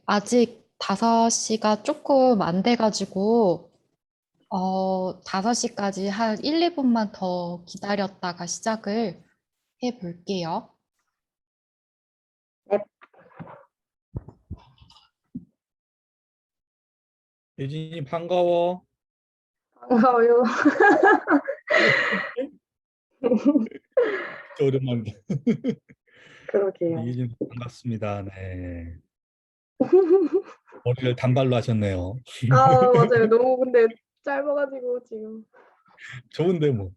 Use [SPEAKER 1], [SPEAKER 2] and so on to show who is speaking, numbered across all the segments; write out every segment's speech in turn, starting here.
[SPEAKER 1] 아직 5시가 조금 안 돼가지고, 5시까지 한 1, 2분만 더 기다렸다가 시작을 해볼게요.
[SPEAKER 2] 네,
[SPEAKER 3] 예진이 반가워.
[SPEAKER 2] 반가워요.
[SPEAKER 3] 진짜 오랜만이다.
[SPEAKER 2] 그러게요.
[SPEAKER 3] 예진이 반갑습니다. 네. 머리를 단발로 하셨네요.
[SPEAKER 2] 아, 맞아요. 너무 근데 짧아가지고 지금
[SPEAKER 3] 좋은데 뭐.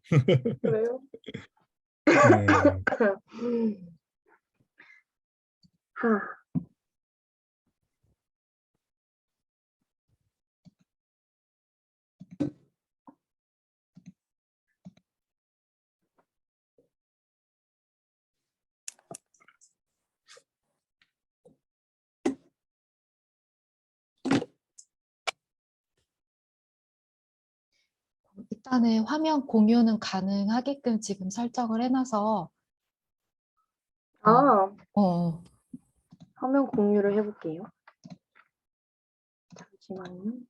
[SPEAKER 2] 그래요.
[SPEAKER 3] 네.
[SPEAKER 2] 하,
[SPEAKER 1] 일단은 화면 공유는 가능하게끔 지금 설정을 해놔서, 어,
[SPEAKER 2] 아,
[SPEAKER 1] 어,
[SPEAKER 2] 화면 공유를 해볼게요. 잠시만요.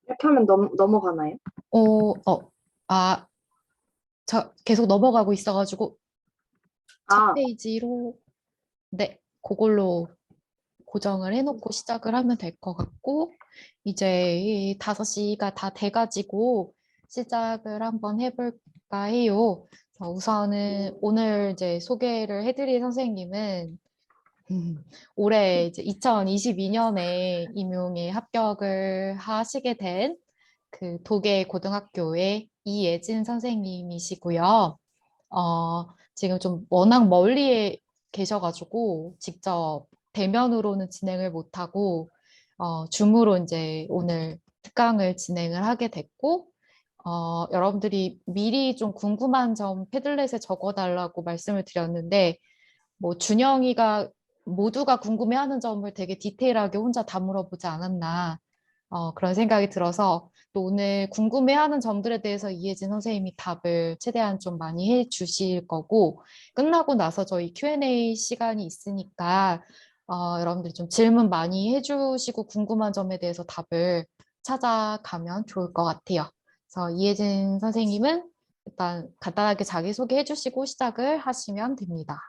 [SPEAKER 2] 이렇게 하면 넘어가나요?
[SPEAKER 1] 어, 어, 아, 저 계속 넘어가고 있어가지고, 첫
[SPEAKER 2] 아,
[SPEAKER 1] 페이지로, 네, 그걸로 고정을 해놓고 시작을 하면 될 것 같고, 이제 5시가 다 돼가지고 시작을 한번 해볼까 해요. 우선은 오늘 이제 소개를 해드릴 선생님은 올해 이제 2022년에 임용에 합격을 하시게 된 그 도계 고등학교의 이예진 선생님이시고요. 지금 좀 워낙 멀리에 계셔가지고 직접 대면으로는 진행을 못하고 줌으로 이제 오늘 특강을 진행을 하게 됐고 여러분들이 미리 좀 궁금한 점 패들렛에 적어달라고 말씀을 드렸는데 뭐 준영이가 모두가 궁금해하는 점을 되게 디테일하게 혼자 다 물어보지 않았나 그런 생각이 들어서 또 오늘 궁금해하는 점들에 대해서 이혜진 선생님이 답을 최대한 좀 많이 해주실 거고 끝나고 나서 저희 Q&A 시간이 있으니까 여러분들이 좀 질문 많이 해주시고 궁금한 점에 대해서 답을 찾아가면 좋을 것 같아요. 그래서 이혜진 선생님은 일단 간단하게 자기소개 해주시고 시작을 하시면 됩니다.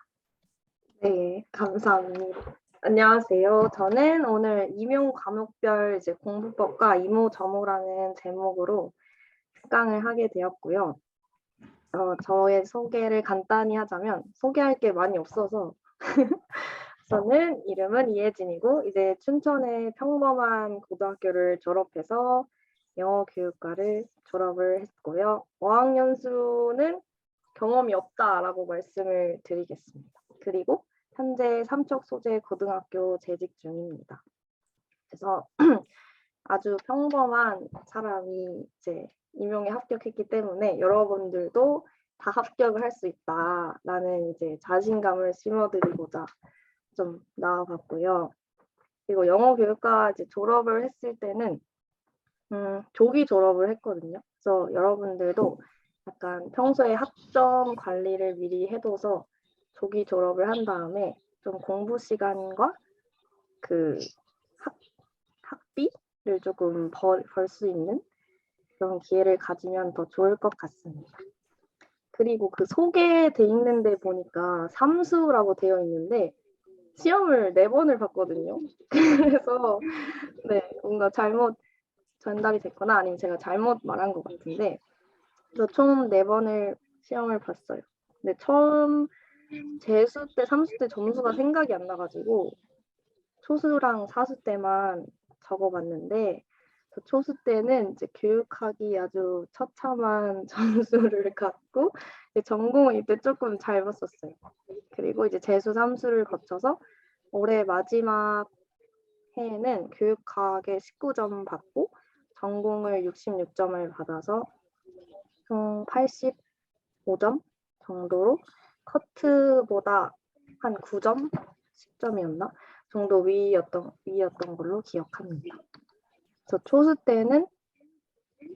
[SPEAKER 2] 네, 감사합니다. 안녕하세요. 저는 오늘 임용 과목별 이제 공부법과 이모저모라는 제목으로 특강을 하게 되었고요. 저의 소개를 간단히 하자면 소개할 게 많이 없어서 저는 이름은 이혜진이고 이제 춘천의 평범한 고등학교를 졸업해서 영어 교육과를 졸업을 했고요. 어학연 수는 경험이 없다라고 말씀을 드리겠습니다. 그리고 현재 삼척 소재 고등학교 재직 중입니다. 그래서 아주 평범한 사람이 이제 임용에 합격했기 때문에 여러분들도 다 합격을 할 수 있다라는 이제 자신감을 심어드리고자 좀 나와봤고요. 그리고 영어 교육과 이제 졸업을 했을 때는 조기 졸업을 했거든요. 그래서 여러분들도 약간 평소에 학점 관리를 미리 해둬서 조기 졸업을 한 다음에 좀 공부 시간과 그 학비를 조금 벌 수 있는 그런 기회를 가지면 더 좋을 것 같습니다. 그리고 그 소개돼 있는데 보니까 삼수라고 되어 있는데 시험을 4번을 봤거든요. 그래서 네, 뭔가 잘못 전달이 됐거나 아니면 제가 잘못 말한 것 같은데 그래서 총 4번을 시험을 봤어요. 근데 처음 재수 때, 삼수 때 점수가 생각이 안 나가지고 초수랑 사수 때만 적어봤는데 초수 때는 이제 교육학이 아주 처참한 점수를 갖고 전공을 이때 조금 잘 봤었어요. 그리고 이제 재수 삼수를 거쳐서 올해 마지막 해에는 교육학에 19점 받고 전공을 66점을 받아서 총 85점 정도로 커트보다 한 9점, 10점이었나 정도 위였던 걸로 기억합니다. 그래서 초수 때는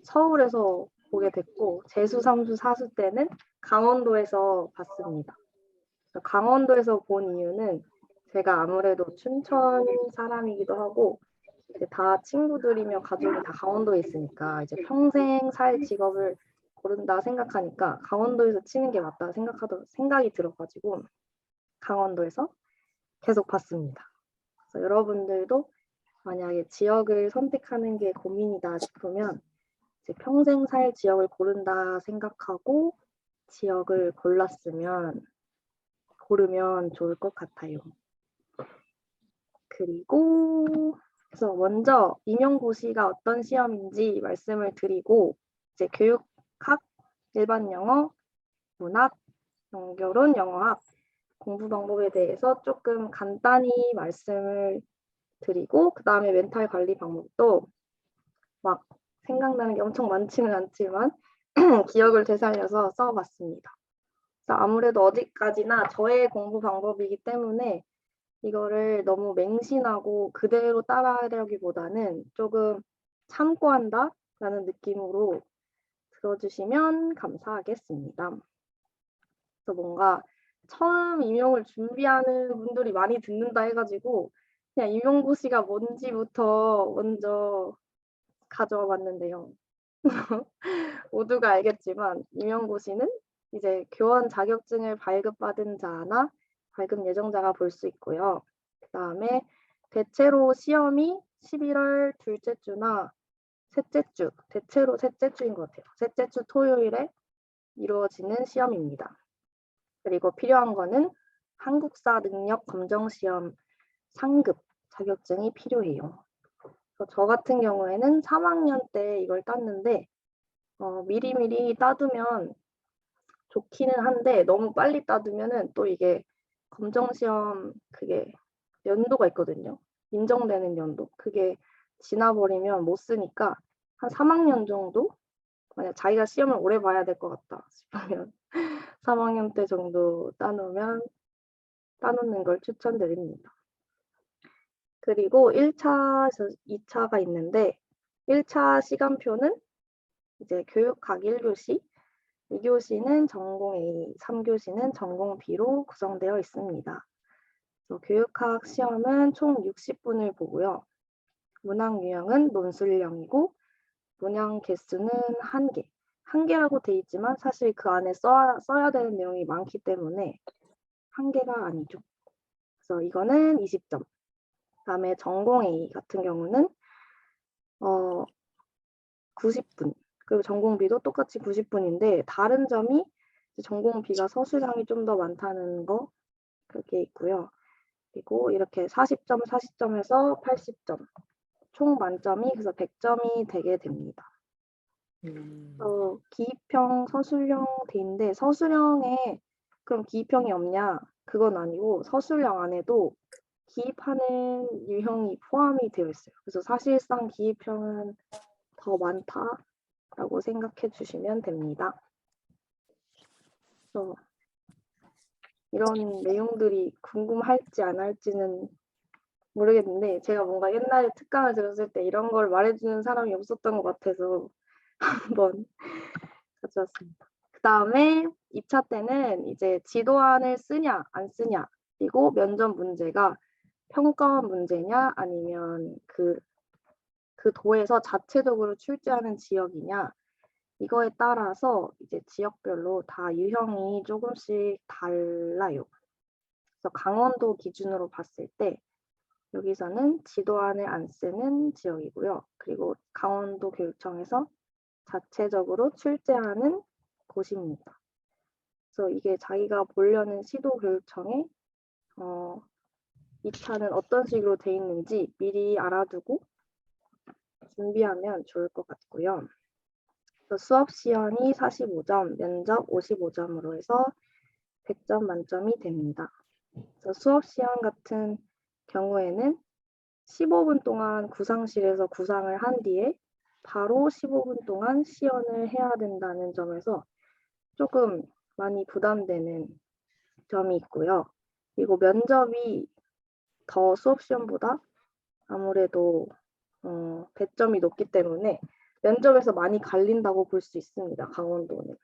[SPEAKER 2] 서울에서 보게 됐고 재수, 삼수, 사수 때는 강원도에서 봤습니다. 강원도에서 본 이유는 제가 아무래도 춘천 사람이기도 하고 이제 다 친구들이며 가족이 다 강원도에 있으니까 이제 평생 살 직업을 고른다 생각하니까 강원도에서 치는 게 맞다 생각이 들어가지고 강원도에서 계속 봤습니다. 그래서 여러분들도 만약에 지역을 선택하는 게 고민이다 싶으면 이제 평생 살 지역을 고른다 생각하고 지역을 고르면 좋을 것 같아요. 그리고 그래서 먼저 임용고시가 어떤 시험인지 말씀을 드리고 이제 교육학, 일반 영어, 문학, 연결혼, 영어학 공부 방법에 대해서 조금 간단히 말씀을 드리고 그 다음에 멘탈 관리 방법도 막 생각나는 게 엄청 많지는 않지만 기억을 되살려서 써봤습니다. 그래서 아무래도 어디까지나 저의 공부 방법이기 때문에 이거를 너무 맹신하고 그대로 따라하려기보다는 조금 참고한다라는 느낌으로 들어주시면 감사하겠습니다. 그래서 뭔가 처음 임용을 준비하는 분들이 많이 듣는다 해가지고 그냥 임용고시가 뭔지부터 먼저 가져와 봤는데요. 모두가 알겠지만 임용고시는 이제 교원 자격증을 발급받은 자나 발급 예정자가 볼 수 있고요. 그 다음에 대체로 시험이 11월 둘째 주나 셋째 주, 대체로 셋째 주인 것 같아요. 셋째 주 토요일에 이루어지는 시험입니다. 그리고 필요한 거는 한국사 능력 검정 시험 상급 자격증이 필요해요. 저 같은 경우에는 3학년 때 이걸 땄는데 미리미리 따두면 좋기는 한데 너무 빨리 따두면은 또 이게 검정시험 그게 연도가 있거든요. 인정되는 연도. 그게 지나버리면 못 쓰니까 한 3학년 정도? 만약 자기가 시험을 오래 봐야 될 것 같다 싶으면 3학년 때 정도 따놓는 걸 추천드립니다. 그리고 1차, 2차가 있는데 1차 시간표는 이제 교육학 1교시, 2교시는 전공 A, 3교시는 전공 B로 구성되어 있습니다. 교육학 시험은 총 60분을 보고요. 문항 유형은 논술형이고 문항 개수는 1개. 1개라고 돼 있지만 사실 그 안에 써야 되는 내용이 많기 때문에 1개가 아니죠. 그래서 이거는 20점. 그다음에 전공 A 같은 경우는 90분. 그리고 전공 B도 똑같이 90분인데 다른 점이 전공 B가 서술형이 좀 더 많다는 거 그게 있고요. 그리고 이렇게 40점, 40점에서 80점. 총 만점이 그래서 100점이 되게 됩니다. 기입형, 서술형 돼 있는데 서술형에 그럼 기입형이 없냐? 그건 아니고 서술형 안에도 기입하는 유형이 포함이 되어 있어요. 그래서 사실상 기입형은 더 많다라고 생각해 주시면 됩니다. 그래서 이런 내용들이 궁금할지 안 할지는 모르겠는데 제가 뭔가 옛날에 특강을 들었을 때 이런 걸 말해주는 사람이 없었던 것 같아서 한번 가져왔습니다. 그 다음에 2차 때는 이제 지도안을 쓰냐 안 쓰냐 그리고 면접 문제가 평가원 문제냐 아니면 그 도에서 자체적으로 출제하는 지역이냐 이거에 따라서 이제 지역별로 다 유형이 조금씩 달라요. 그래서 강원도 기준으로 봤을 때 여기서는 지도안을 안 쓰는 지역이고요. 그리고 강원도 교육청에서 자체적으로 출제하는 곳입니다. 그래서 이게 자기가 보려는 시도교육청에 2차는 어떤 식으로 돼 있는지 미리 알아두고 준비하면 좋을 것 같고요. 수업 시연이 45점, 면접 55점으로 해서 100점 만점이 됩니다. 수업 시연 같은 경우에는 15분 동안 구상실에서 구상을 한 뒤에 바로 15분 동안 시연을 해야 된다는 점에서 조금 많이 부담되는 점이 있고요. 그리고 면접이 더 수업 시험보다 아무래도 배점이 높기 때문에 면접에서 많이 갈린다고 볼 수 있습니다. 강원도는.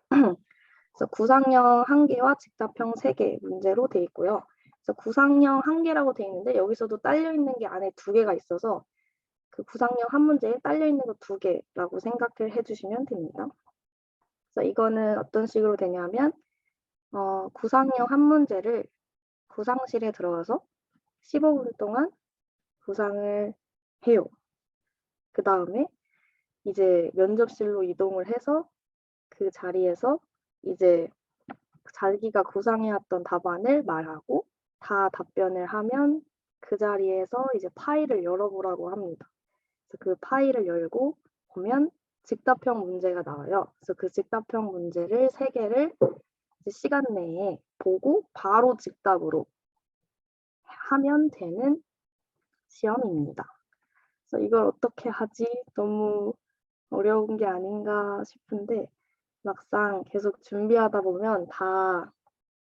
[SPEAKER 2] 그래서 구상형 1개와 직답형 3개 문제로 돼 있고요. 그래서 구상형 1개라고 돼 있는데 여기서도 딸려 있는 게 안에 2개가 있어서 그 구상형 한 문제에 딸려 있는 거 2개라고 생각을 해주시면 됩니다. 그래서 이거는 어떤 식으로 되냐면 구상형 한 문제를 구상실에 들어가서 15분 동안 구상을 해요. 그 다음에 이제 면접실로 이동을 해서 그 자리에서 이제 자기가 구상해왔던 답안을 말하고 다 답변을 하면 그 자리에서 이제 파일을 열어보라고 합니다. 그래서 그 파일을 열고 보면 직답형 문제가 나와요. 그래서 그 직답형 문제를 3개를 시간 내에 보고 바로 직답으로 하면 되는 시험입니다. 그래서 이걸 어떻게 하지? 너무 어려운 게 아닌가 싶은데 막상 계속 준비하다 보면 다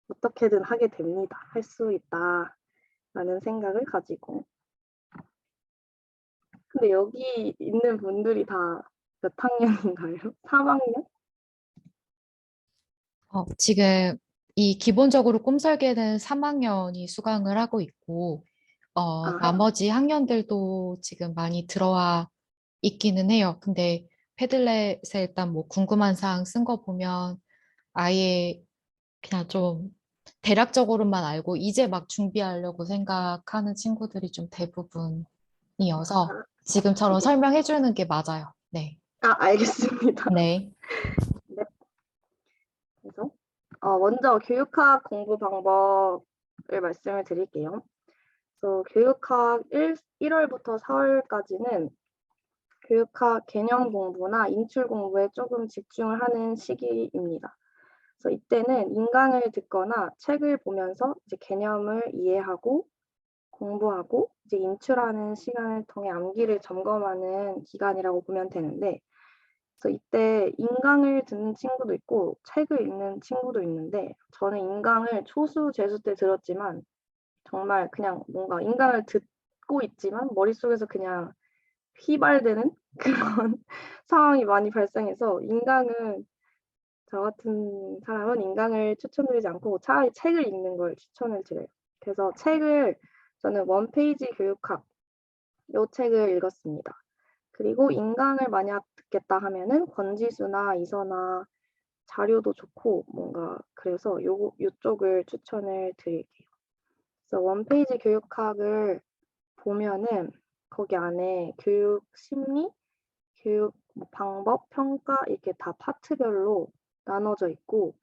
[SPEAKER 2] 어떻게든 하게 됩니다. 할 수 있다라는 생각을 가지고. 근데 여기 있는 분들이 다 몇 학년인가요? 3학년?
[SPEAKER 1] 지금 이 기본적으로 꿈설계는 3학년이 수강을 하고 있고,
[SPEAKER 2] 아,
[SPEAKER 1] 나머지 학년들도 지금 많이 들어와 있기는 해요. 근데 패들렛에 일단 뭐 궁금한 사항 쓴 거 보면 아예 그냥 좀 대략적으로만 알고 이제 막 준비하려고 생각하는 친구들이 좀 대부분이어서 지금처럼
[SPEAKER 2] 네.
[SPEAKER 1] 설명해 주는 게 맞아요. 네.
[SPEAKER 2] 알겠습니다.
[SPEAKER 1] 네.
[SPEAKER 2] 네. 그래서 먼저 교육학 공부 방법을 말씀을 드릴게요. 그래서 교육학 1월부터 4월까지는 교육학 개념 공부나 인출 공부에 조금 집중을 하는 시기입니다. 그래서 이때는 인강을 듣거나 책을 보면서 이제 개념을 이해하고 공부하고 이제 인출하는 시간을 통해 암기를 점검하는 기간이라고 보면 되는데, 그래서 이때 인강을 듣는 친구도 있고 책을 읽는 친구도 있는데 저는 인강을 초수 재수 때 들었지만 정말 그냥 뭔가 인강을 듣고 있지만 머릿속에서 그냥 휘발되는 그런 상황이 많이 발생해서 인강은 저 같은 사람은 인강을 추천드리지 않고 차라리 책을 읽는 걸 추천을 드려요. 그래서 책을 저는 원페이지 교육학 요 책을 읽었습니다. 그리고 인강을 만약 듣겠다 하면은 권지수나 이서나 자료도 좋고 뭔가 그래서 요쪽을 추천을 드릴게요. 그래서 원페이지 교육학을 보면은 거기 안에 교육 심리, 교육 방법, 평가 이렇게 다 파트별로 나눠져 있고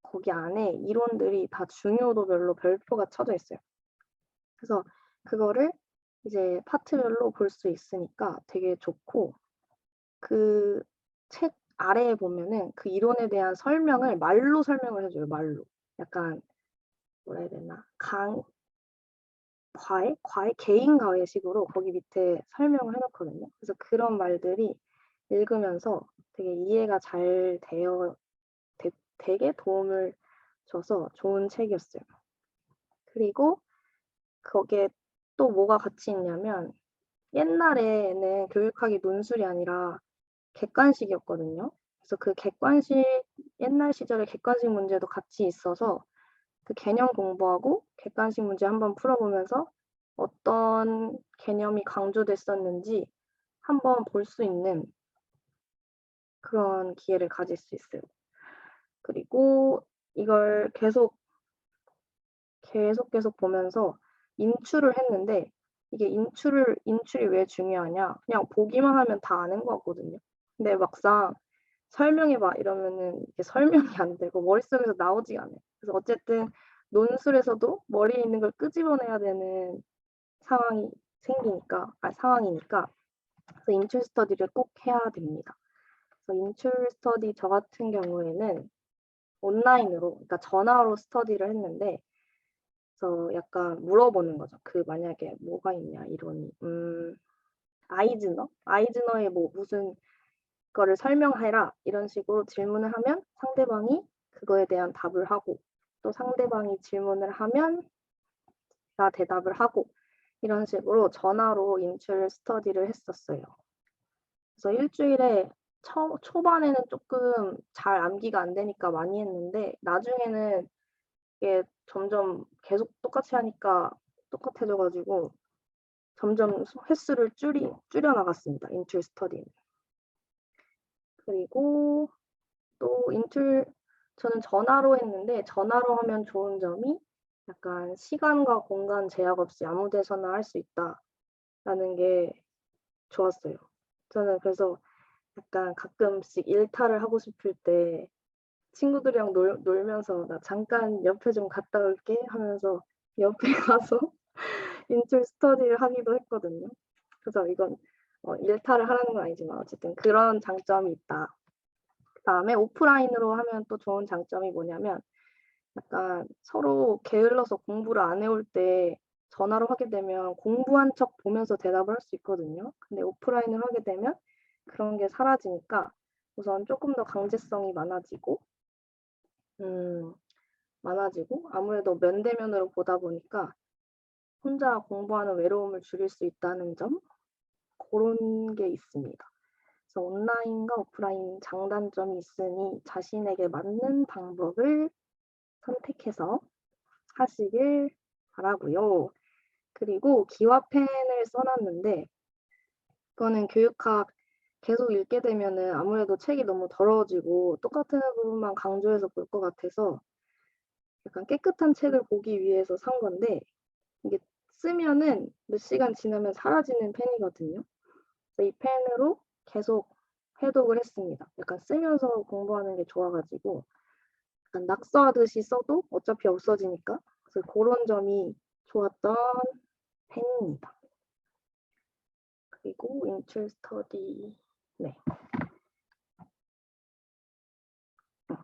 [SPEAKER 2] 거기 안에 이론들이 다 중요도별로 별표가 쳐져 있어요. 그래서 그거를 이제 파트별로 볼 수 있으니까 되게 좋고 그 책 아래에 보면은 그 이론에 대한 설명을 말로 설명을 해줘요. 말로. 약간 뭐라 해야 되나 과외 개인 과외식으로 거기 밑에 설명을 해놓거든요. 그래서 그런 말들이 읽으면서 되게 이해가 잘 되게 도움을 줘서 좋은 책이었어요. 그리고 거기에 또 뭐가 같이 있냐면 옛날에는 교육학이 논술이 아니라 객관식이었거든요. 그래서 그 객관식 옛날 시절에 객관식 문제도 같이 있어서 그 개념 공부하고 객관식 문제 한번 풀어보면서 어떤 개념이 강조됐었는지 한번 볼 수 있는 그런 기회를 가질 수 있어요. 그리고 이걸 계속 보면서 인출을 했는데 이게 인출이 왜 중요하냐? 그냥 보기만 하면 다 아는 것 같거든요. 근데 막상 설명해봐 이러면은 이게 설명이 안 되고 머릿속에서 나오지가 않아요. 그래서 어쨌든 논술에서도 머리에 있는 걸 끄집어내야 되는 상황이니까 그래서 인출 스터디를 꼭 해야 됩니다. 그래서 인출 스터디 저 같은 경우에는 온라인으로, 그러니까 전화로 스터디를 했는데 그래서 약간 물어보는 거죠. 그 만약에 뭐가 있냐 이론이 아이즈너에 뭐 무슨 거를 설명해라 이런 식으로 질문을 하면 상대방이 그거에 대한 답을 하고 또 상대방이 질문을 하면 나 대답을 하고 이런 식으로 전화로 인출 스터디를 했었어요. 그래서 일주일에 초반에는 조금 잘 암기가 안 되니까 많이 했는데 나중에는 이게 점점 계속 똑같이 하니까 똑같아져 가지고 점점 횟수를 줄여 나갔습니다. 인출 스터디는. 그리고 또 저는 전화로 했는데 전화로 하면 좋은 점이 약간 시간과 공간 제약 없이 아무 데서나 할 수 있다라는 게 좋았어요. 저는 그래서 약간 가끔씩 일탈을 하고 싶을 때 친구들이랑 놀면서 "나 잠깐 옆에 좀 갔다 올게." 하면서 옆에 가서 인출 스터디를 하기도 했거든요. 그래서 이건 일탈을 하라는 건 아니지만 어쨌든 그런 장점이 있다. 그다음에 오프라인으로 하면 또 좋은 장점이 뭐냐면 약간 서로 게을러서 공부를 안 해올 때 전화로 하게 되면 공부한 척 보면서 대답을 할 수 있거든요. 근데 오프라인으로 하게 되면 그런 게 사라지니까 우선 조금 더 강제성이 많아지고 아무래도 면대면으로 보다 보니까 혼자 공부하는 외로움을 줄일 수 있다는 점 고런 게 있습니다. 그래서 온라인과 오프라인 장단점이 있으니 자신에게 맞는 방법을 선택해서 하시길 바라고요. 그리고 기와펜을 써 놨는데 이거는 교육학 계속 읽게 되면은 아무래도 책이 너무 더러워지고 똑같은 부분만 강조해서 볼 것 같아서 약간 깨끗한 책을 보기 위해서 산 건데 이게 쓰면은 몇 시간 지나면 사라지는 펜이거든요. 그래서 이 펜으로 계속 해독을 했습니다. 약간 쓰면서 공부하는 게 좋아 가지고 약간 낙서하듯이 써도 어차피 없어지니까. 그래서 고런 점이 좋았던 펜입니다. 그리고 인출 스터디 네.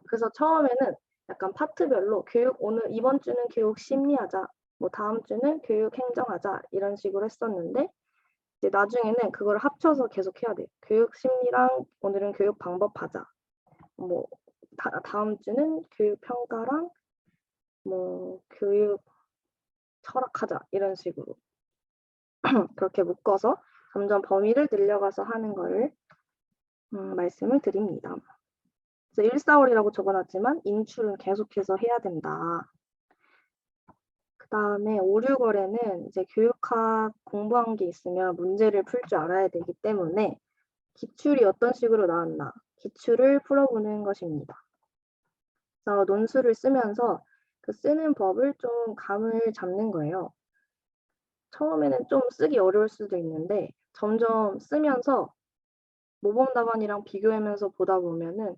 [SPEAKER 2] 그래서 처음에는 약간 파트별로 오늘 이번 주는 교육 심리하자, 뭐 다음 주는 교육 행정하자 이런 식으로 했었는데 이제 나중에는 그걸 합쳐서 계속 해야 돼요. 교육 심리랑 오늘은 교육 방법 하자. 뭐 다음 주는 교육 평가랑 뭐 교육 철학하자 이런 식으로 그렇게 묶어서 점점 범위를 늘려가서 하는 거를 말씀을 드립니다. 그래서 1, 4월이라고 적어놨지만 인출은 계속해서 해야 된다. 그다음에 5, 6월에는 이제 교육학 공부한 게 있으면 문제를 풀 줄 알아야 되기 때문에 기출이 어떤 식으로 나왔나 기출을 풀어보는 것입니다. 그래서 논술을 쓰면서 그 쓰는 법을 좀 감을 잡는 거예요. 처음에는 좀 쓰기 어려울 수도 있는데 점점 쓰면서 모범 답안이랑 비교하면서 보다 보면은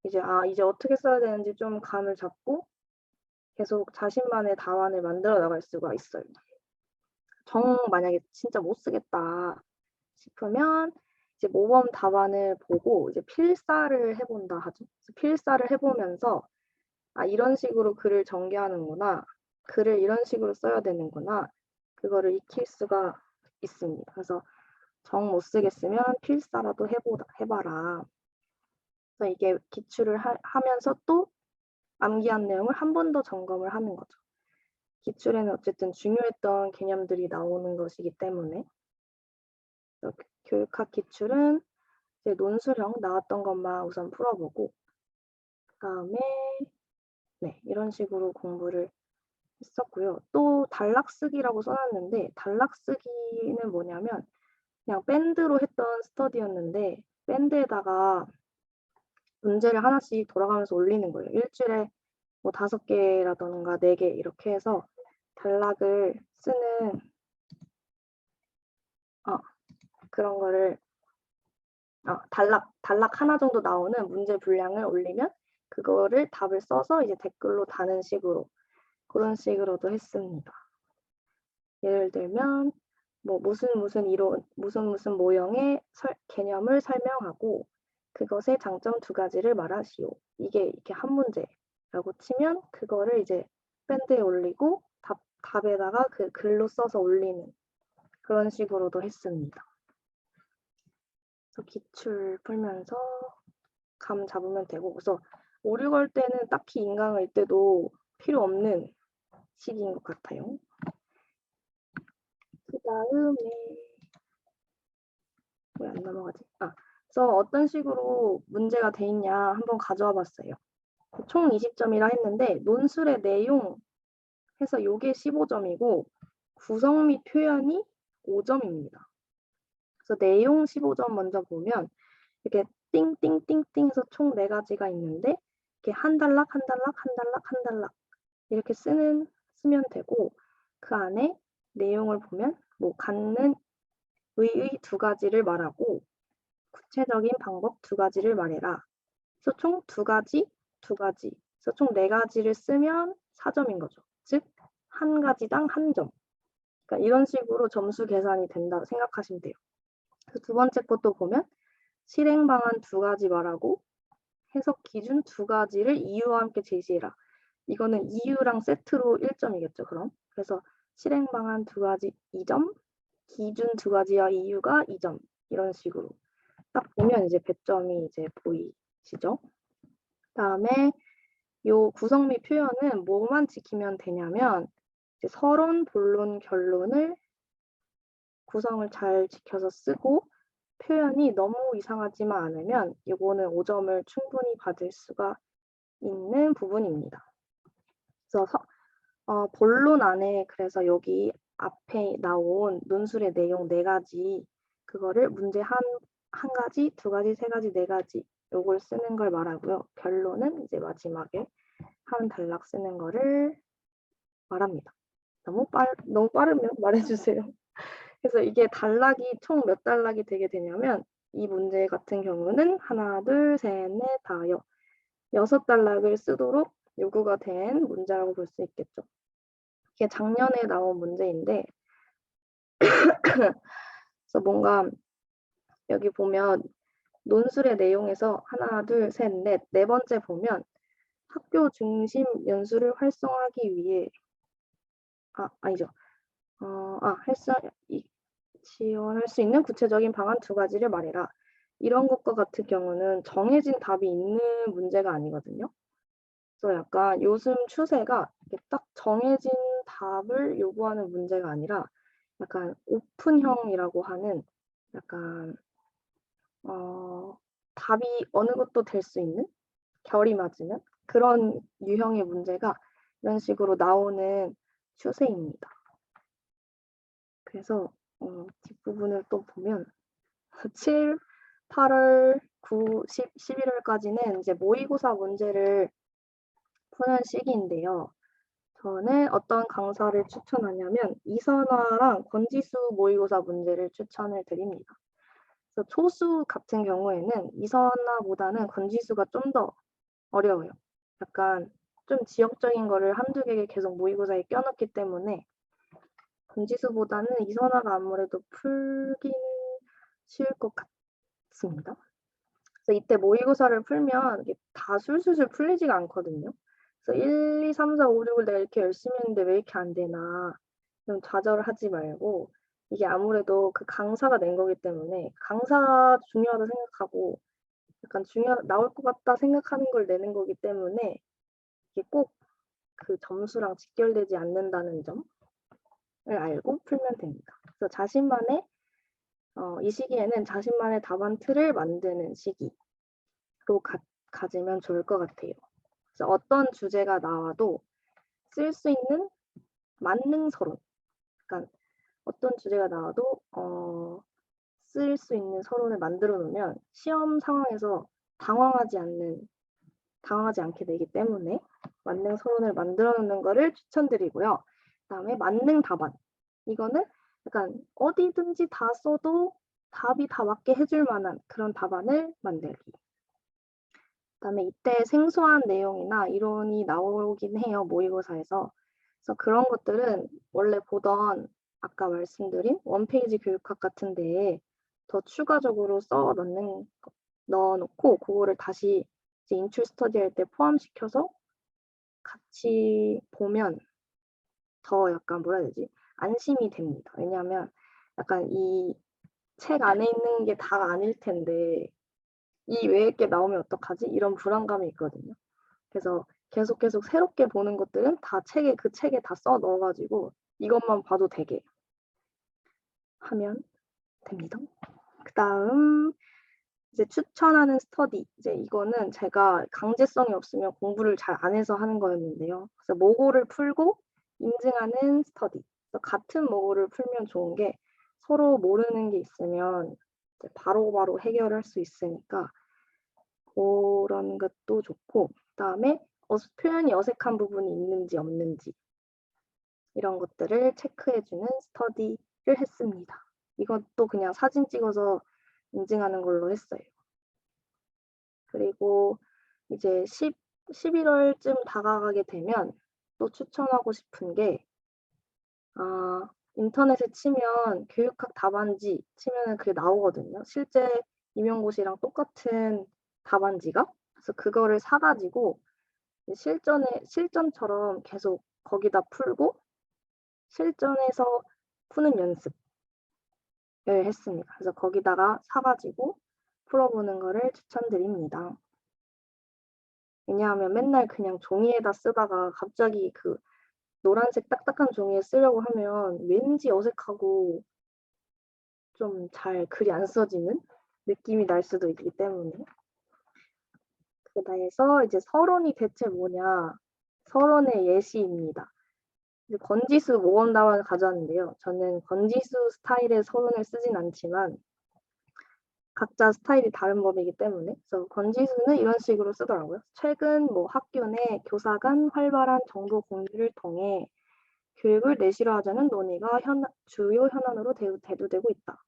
[SPEAKER 2] 이제 어떻게 써야 되는지 좀 감을 잡고 계속 자신만의 답안을 만들어 나갈 수가 있어요. 만약에 진짜 못 쓰겠다 싶으면 이제 모범 답안을 보고 이제 필사를 해본다 하죠. 필사를 해보면서 이런 식으로 글을 전개하는구나. 글을 이런 식으로 써야 되는구나. 그거를 익힐 수가 있습니다. 그래서 못 쓰겠으면 필사라도 해봐라. 그래서 이게 기출을 하면서 또 암기한 내용을 한 번 더 점검을 하는 거죠. 기출에는 어쨌든 중요했던 개념들이 나오는 것이기 때문에 교육학 기출은 이제 논술형 나왔던 것만 우선 풀어보고 그다음에 이런 식으로 공부를 했었고요. 또 단락쓰기라고 써놨는데 단락쓰기는 뭐냐면 그냥 밴드로 했던 스터디였는데 밴드에다가 문제를 하나씩 돌아가면서 올리는 거예요. 일주일에 뭐 5개라던가 4개 이렇게 해서 단락을 쓰는 그런 거를 단락 하나 정도 나오는 문제 분량을 올리면 그거를 답을 써서 이제 댓글로 다는 식으로 그런 식으로도 했습니다. 예를 들면 뭐 무슨 이론, 무슨 모형의 개념을 설명하고 그것의 장점 2가지를 말하시오. 이게 이렇게 한 문제라고 치면 그거를 이제 밴드에 올리고 답에다가 그 글로 써서 올리는 그런 식으로도 했습니다. 그래서 기출 풀면서 감 잡으면 되고 그래서 5, 6월 때는 딱히 인강을 때도 필요 없는 시기인 것 같아요. 그 다음에 왜 안 넘어가지? 그래서 어떤 식으로 문제가 돼 있냐 한번 가져와 봤어요. 총 20점이라 했는데 논술의 내용 해서 요게 15점이고 구성 및 표현이 5점입니다. 그래서 내용 15점 먼저 보면 이렇게 띵띵띵띵 해서 총 4가지가 있는데 이렇게 한 단락 한 단락 한 단락 한 단락 이렇게 쓰면 되고 그 안에 내용을 보면 뭐 갖는 의의 2가지를 말하고 구체적인 방법 2가지를 말해라. 그래서 총 2가지, 2가지. 그래서 총 4가지를 쓰면 4점인 거죠. 즉, 한 가지당 1점. 그러니까 이런 식으로 점수 계산이 된다고 생각하시면 돼요. 그래서 두 번째 것도 보면 실행 방안 2가지 말하고 해석 기준 2가지를 이유와 함께 제시해라. 이거는 이유랑 세트로 1점이겠죠, 그럼. 그래서 실행 방안 2가지 2점, 기준 2가지와 이유가 2점. 이런 식으로. 딱 보면 이제 배점이 이제 보이시죠? 다음에 요 구성 및 표현은 뭐만 지키면 되냐면 이제 서론, 본론, 결론을 구성을 잘 지켜서 쓰고 표현이 너무 이상하지만 않으면 이거는 5점을 충분히 받을 수가 있는 부분입니다. 그래서 본론 안에 그래서 여기 앞에 나온 논술의 내용 4가지 그거를 문제 한 가지, 2가지, 3가지, 4가지 요걸 쓰는 걸 말하고요. 결론은 이제 마지막에 한 단락 쓰는 거를 말합니다. 너무 빠르면 말해주세요. 그래서 이게 단락이 총 몇 단락이 되게 되냐면 이 문제 같은 경우는 하나, 둘, 셋, 넷, 다, 6단락을 쓰도록 요구가 된 문제라고 볼 수 있겠죠. 이게 작년에 나온 문제인데 그래서 뭔가 여기 보면 논술의 내용에서 하나, 둘, 셋, 넷, 4번째 보면 학교 중심 연수를 활성화하기 위해 아니죠. 지원할 수 있는 구체적인 방안 2가지를 말해라. 이런 것과 같은 경우는 정해진 답이 있는 문제가 아니거든요. 그래서 약간 요즘 추세가 딱 정해진 답을 요구하는 문제가 아니라 약간 오픈형이라고 하는 약간 답이 어느 것도 될 수 있는 결이 맞으면 그런 유형의 문제가 이런 식으로 나오는 추세입니다. 그래서 뒷부분을 또 보면 7, 8월, 9, 10, 11월까지는 이제 모의고사 문제를 푸는 시기인데요. 저는 어떤 강사를 추천하냐면 이선화랑 권지수 모의고사 문제를 추천을 드립니다. 그래서 초수 같은 경우에는 이선화보다는 권지수가 좀 더 어려워요. 약간 좀 지역적인 거를 한두 개 계속 모의고사에 껴넣기 때문에 권지수보다는 이선화가 아무래도 풀긴 쉬울 것 같습니다. 그래서 이때 모의고사를 풀면 이게 다 술술술 풀리지가 않거든요. 그래서 1, 2, 3, 4, 5, 6을 내가 이렇게 열심히 했는데 왜 이렇게 안 되나 좀 좌절을 하지 말고 이게 아무래도 그 강사가 낸 거기 때문에 강사 중요하다 생각하고 약간 나올 것 같다 생각하는 걸 내는 거기 때문에 이게 꼭 그 점수랑 직결되지 않는다는 점을 알고 풀면 됩니다. 그래서 이 시기에는 자신만의 답안 틀을 만드는 시기로 가지면 좋을 것 같아요. 그래서 어떤 주제가 나와도 쓸 수 있는 만능 서론. 그러니까 어떤 주제가 나와도 쓸 수 있는 서론을 만들어 놓으면 시험 상황에서 당황하지 않게 되기 때문에 만능 서론을 만들어 놓는 거를 추천드리고요. 그다음에 만능 답안. 이거는 약간 어디든지 다 써도 답이 다 맞게 해줄 만한 그런 답안을 만들기. 그다음에 이때 생소한 내용이나 이론이 나오긴 해요. 모의고사에서. 그래서 그런 것들은 원래 보던 아까 말씀드린 원페이지 교육학 같은 데에 더 추가적으로 넣어놓고 그거를 다시 이제 인출 스터디 할 때 포함시켜서 같이 보면 더 약간 뭐라 해야 되지? 안심이 됩니다. 왜냐하면 약간 이 책 안에 있는 게 다가 아닐 텐데 이 외의 게 나오면 어떡하지? 이런 불안감이 있거든요. 그래서 계속 새롭게 보는 것들은 다 그 책에 다 써 넣어가지고 이것만 봐도 되게 하면 됩니다. 그 다음 이제 추천하는 스터디. 이제 이거는 제가 강제성이 없으면 공부를 잘 안 해서 하는 거였는데요. 그래서 모고를 풀고 인증하는 스터디. 그래서 같은 모고를 풀면 좋은 게 서로 모르는 게 있으면 이제 바로바로 해결할 수 있으니까 그런 것도 좋고, 그다음에 표현이 어색한 부분이 있는지 없는지 이런 것들을 체크해주는 스터디를 했습니다. 이것도 그냥 사진 찍어서 인증하는 걸로 했어요. 그리고 이제 11월쯤 다가가게 되면 또 추천하고 싶은 게 인터넷에 치면 교육학 답안지 치면은 그게 나오거든요. 실제 임용고시랑 똑같은 답안지가. 그래서 그거를 사가지고 실전처럼 계속 거기다 풀고 실전에서 푸는 연습을 했습니다. 그래서 거기다가 사가지고 풀어보는 거를 추천드립니다. 왜냐하면 맨날 그냥 종이에다 쓰다가 갑자기 그 노란색 딱딱한 종이에 쓰려고 하면 왠지 어색하고 좀 잘 글이 안 써지는 느낌이 날 수도 있기 때문에. 그래서 이제 서론이 대체 뭐냐, 서론의 예시입니다. 건지수 모범 답안을 가져왔는데요. 저는 건지수 스타일의 서론을 쓰진 않지만 각자 스타일이 다른 법이기 때문에, 그래서 건지수는 이런 식으로 쓰더라고요. 최근 학교 내 교사 간 활발한 정보 공유를 통해 교육을 내실화하자는 논의가 주요 현안으로 대두되고 있다.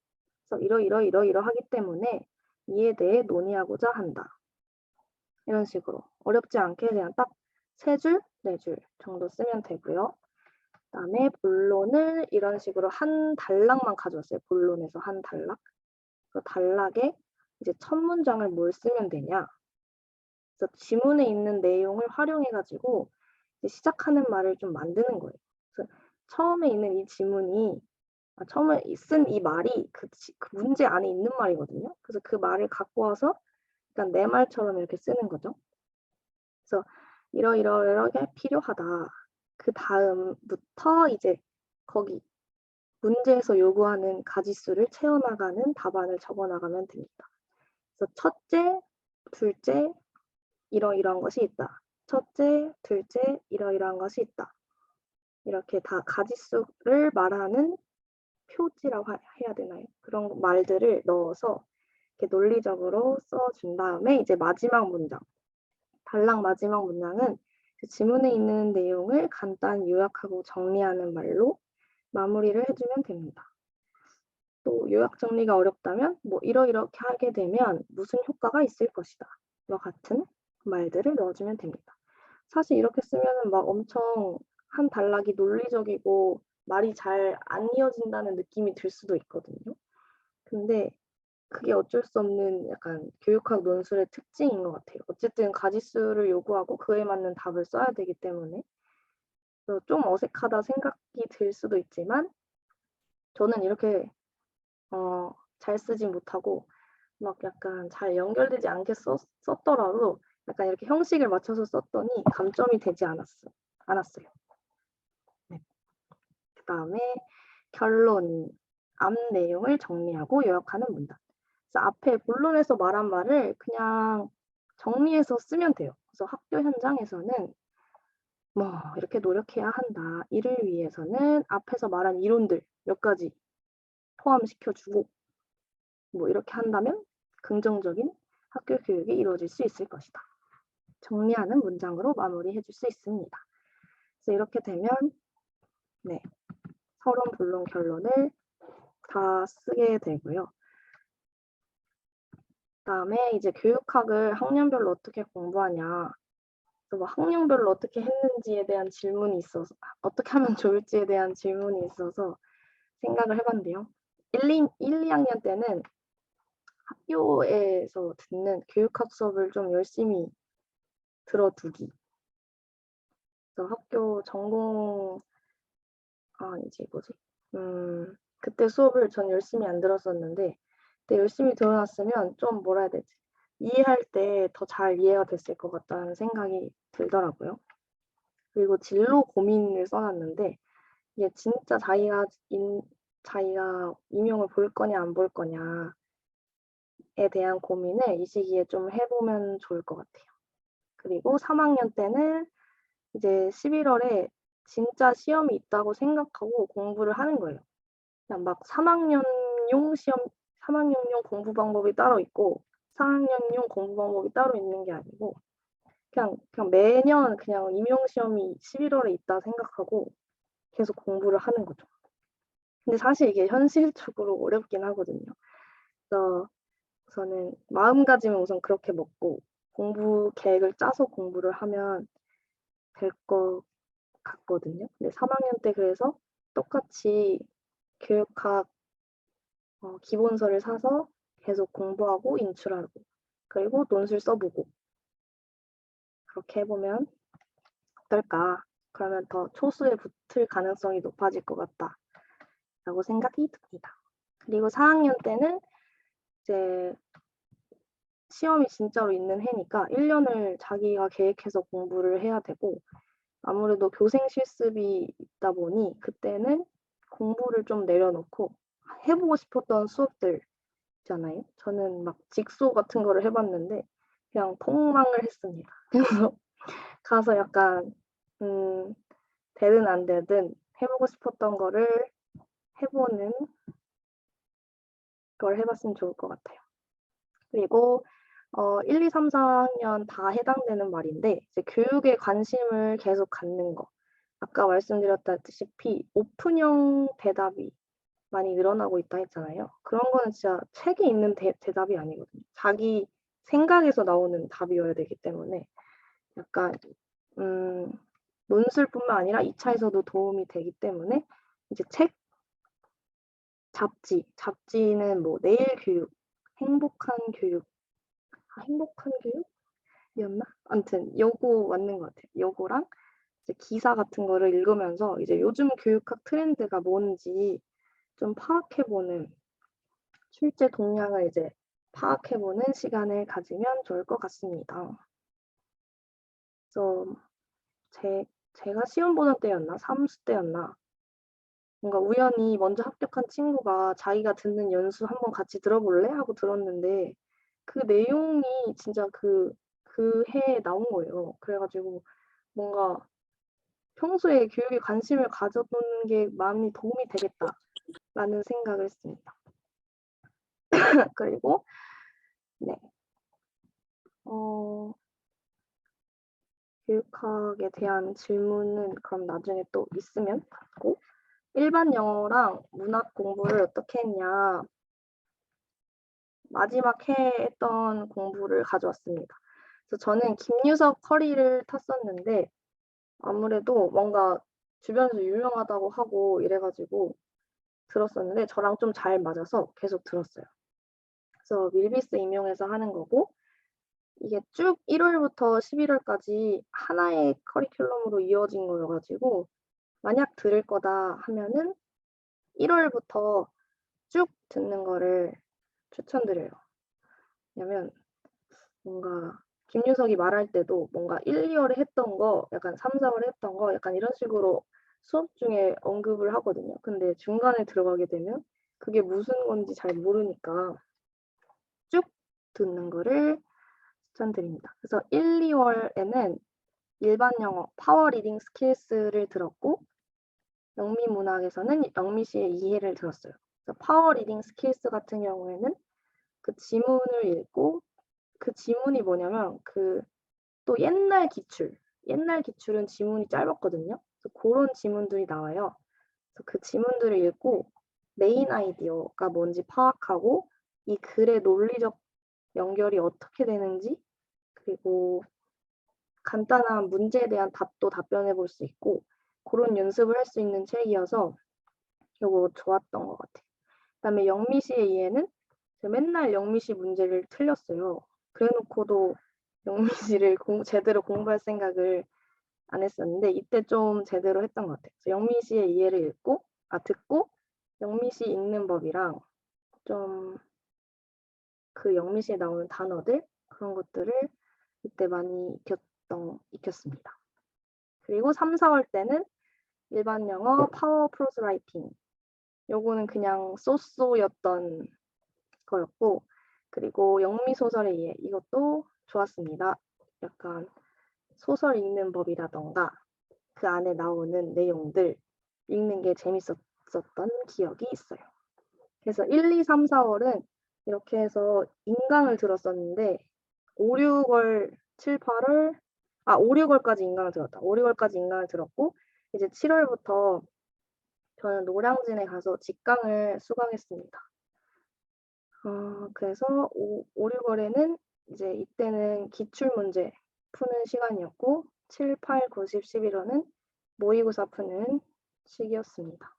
[SPEAKER 2] 그래서 이러하기 때문에 이에 대해 논의하고자 한다. 이런 식으로 어렵지 않게 그냥 딱 3줄, 4줄 정도 쓰면 되고요. 그다음에 본론을 이런 식으로 한 단락만 가져왔어요. 본론에서 한 단락. 그 단락에 이제 첫 문장을 뭘 쓰면 되냐. 그래서 지문에 있는 내용을 활용해가지고 시작하는 말을 좀 만드는 거예요. 그래서 처음에 있는 이 지문이 처음에 쓴 이 말이 그 문제 안에 있는 말이거든요. 그래서 그 말을 갖고 와서 약간 내 말처럼 이렇게 쓰는 거죠. 그래서 이러게 필요하다. 그 다음부터 이제 거기 문제에서 요구하는 가지수를 채워나가는 답안을 적어나가면 됩니다. 그래서 첫째, 둘째, 이러한 것이 있다. 첫째, 둘째, 이러한 것이 있다. 이렇게 다 가지수를 말하는 표지라고 해야 되나요? 그런 말들을 넣어서 이렇게 논리적으로 써준 다음에 이제 마지막 문장, 단락 마지막 문장은 그 지문에 있는 내용을 간단히 요약하고 정리하는 말로 마무리를 해주면 됩니다. 또 요약 정리가 어렵다면 이렇게 하게 되면 무슨 효과가 있을 것이다. 와 같은 말들을 넣어주면 됩니다. 사실 이렇게 쓰면은 막 엄청 한 단락이 논리적이고 말이 잘 안 이어진다는 느낌이 들 수도 있거든요. 근데 그게 어쩔 수 없는 약간 교육학 논술의 특징인 것 같아요. 어쨌든 가지수를 요구하고 그에 맞는 답을 써야 되기 때문에 좀 어색하다 생각이 들 수도 있지만 저는 이렇게 잘 쓰지 못하고 막 약간 잘 연결되지 않게 썼더라도 약간 이렇게 형식을 맞춰서 썼더니 감점이 되지 않았어요. 네. 그다음에 결론, 앞 내용을 정리하고 요약하는 문단. 그래서 앞에 본론에서 말한 말을 그냥 정리해서 쓰면 돼요. 그래서 학교 현장에서는 이렇게 노력해야 한다. 이를 위해서는 앞에서 말한 이론들 몇 가지 포함시켜주고 이렇게 한다면 긍정적인 학교 교육이 이루어질 수 있을 것이다. 정리하는 문장으로 마무리해 줄 수 있습니다. 그래서 이렇게 되면 서론, 본론, 결론을 다 쓰게 되고요. 그다음에 이제 교육학을 학년별로 어떻게 공부하냐, 또 학년별로 어떻게 했는지에 대한 질문이 있어서 어떻게 하면 좋을지에 대한 질문이 있어서 생각을 해봤는데요. 1, 2학년 때는 학교에서 듣는 교육학 수업을 좀 열심히 들어두기. 그래서 학교 전공 그때 수업을 전 열심히 안 들었었는데 그때 열심히 들어놨으면 좀 뭐라 해야 되지? 이해할 때 더 잘 이해가 됐을 것 같다는 생각이 들더라고요. 그리고 진로 고민을 써놨는데 이게 진짜 자기가 임용을 볼 거냐 안 볼 거냐에 대한 고민을 이 시기에 좀 해보면 좋을 것 같아요. 그리고 3학년 때는 이제 11월에 진짜 시험이 있다고 생각하고 공부를 하는 거예요. 그냥 막 3학년용 공부 방법이 따로 있고 4학년용 공부 방법이 따로 있는 게 아니고 그냥 매년 그냥 임용 시험이 11월에 있다 생각하고 계속 공부를 하는 거죠. 근데 사실 이게 현실적으로 어렵긴 하거든요. 그래서 우선은 마음가짐은 우선 그렇게 먹고 공부 계획을 짜서 공부를 하면 될 것 같거든요. 근데 3학년 때 그래서 똑같이 교육학 기본서를 사서 계속 공부하고 인출하고 그리고 논술 써보고 그렇게 해보면 어떨까? 그러면 더 초수에 붙을 가능성이 높아질 것 같다라고 생각이 듭니다. 그리고 4학년 때는 이제 시험이 진짜로 있는 해니까 1년을 자기가 계획해서 공부를 해야 되고 아무래도 교생 실습이 있다 보니 그때는 공부를 좀 내려놓고 해보고 싶었던 수업들 있잖아요. 저는 막 직소 같은 거를 해봤는데 그냥 폭망을 했습니다. 그래서 가서 약간 되든 안 되든 해보고 싶었던 거를 해보는 걸 해봤으면 좋을 것 같아요. 그리고 1, 2, 3, 4학년 다 해당되는 말인데 이제 교육에 관심을 계속 갖는 거. 아까 말씀드렸다시피 오픈형 대답이 많이 늘어나고 있다 했잖아요. 그런 거는 진짜 책에 있는 대답이 아니거든요. 자기 생각에서 나오는 답이어야 되기 때문에 약간 논술뿐만 아니라 2차에서도 도움이 되기 때문에 이제 책, 잡지는 뭐 내일 교육, 행복한 교육, 행복한 교육이었나? 아무튼 요거 맞는 것 같아요. 요거랑 이제 기사 같은 거를 읽으면서 이제 요즘 교육학 트렌드가 뭔지 좀 파악해보는 실제 동향을 이제 파악해보는 시간을 가지면 좋을 것 같습니다. 그래서 제가 시험 보던 때였나? 사무수 때였나? 뭔가 우연히 먼저 합격한 친구가 자기가 듣는 연수 한번 같이 들어볼래? 하고 들었는데 그 내용이 진짜 그 해에 나온 거예요. 그래가지고 뭔가 평소에 교육에 관심을 가져보는 게 많이 도움이 되겠다라는 생각을 했습니다. 그리고 네, 교육학에 대한 질문은 그럼 나중에 또 있으면 받고 일반 영어랑 문학 공부를 어떻게 했냐 마지막 해 했던 공부를 가져왔습니다. 그래서 저는 김유석 커리를 탔었는데 아무래도 뭔가 주변에서 유명하다고 하고 이래가지고 들었었는데 저랑 좀 잘 맞아서 계속 들었어요. 그래서 밀비스 임용해서 하는 거고 이게 쭉 1월부터 11월까지 하나의 커리큘럼으로 이어진 거여가지고 만약 들을 거다 하면은 1월부터 쭉 듣는 거를 추천드려요. 왜냐면 뭔가 김유석이 말할 때도 뭔가 1, 2월에 했던 거, 약간 3, 4월에 했던 거, 약간 이런 식으로 수업 중에 언급을 하거든요. 근데 중간에 들어가게 되면 그게 무슨 건지 잘 모르니까 쭉 듣는 거를 추천드립니다. 그래서 1, 2월에는 일반 영어 파워 리딩 스킬스를 들었고 영미문학에서는 영미 씨의 이해를 들었어요. 그래서 파워 리딩 스킬스 같은 경우에는 그 지문을 읽고 그 지문이 뭐냐면 또 옛날 기출은 지문이 짧았거든요. 그래서 그런 지문들이 나와요. 그래서 그 지문들을 읽고 메인 아이디어가 뭔지 파악하고 이 글의 논리적 연결이 어떻게 되는지 그리고 간단한 문제에 대한 답도 답변해 볼 수 있고 그런 연습을 할 수 있는 책이어서 이거 좋았던 것 같아요. 그다음에 영미 씨의 이해는 맨날 영미 씨 문제를 틀렸어요. 그래놓고도 영미 씨를 제대로 공부할 생각을 안 했었는데 이때 좀 제대로 했던 것 같아요. 영미 씨의 이해를 듣고 영미 씨 읽는 법이랑 좀 그 영미 씨에 나오는 단어들 그런 것들을 이때 많이 익혔습니다. 그리고 3, 4월 때는 일반 영어 파워 프로즈 라이팅. 요거는 그냥 쏘쏘였던 거였고, 그리고 영미 소설의 이해, 이것도 좋았습니다. 약간 소설 읽는 법이라던가 그 안에 나오는 내용들 읽는 게 재밌었던 기억이 있어요. 그래서 1, 2, 3, 4월은 이렇게 해서 인강을 들었었는데 5, 6월, 7, 8월 5, 6월까지 인강을 들었다. 5, 6월까지 인강을 들었고 이제 7월부터 저는 노량진에 가서 직강을 수강했습니다. 그래서 5, 6월에는 이제 이때는 기출문제 푸는 시간이었고 7, 8, 9, 10, 11월은 모의고사 푸는 시기였습니다.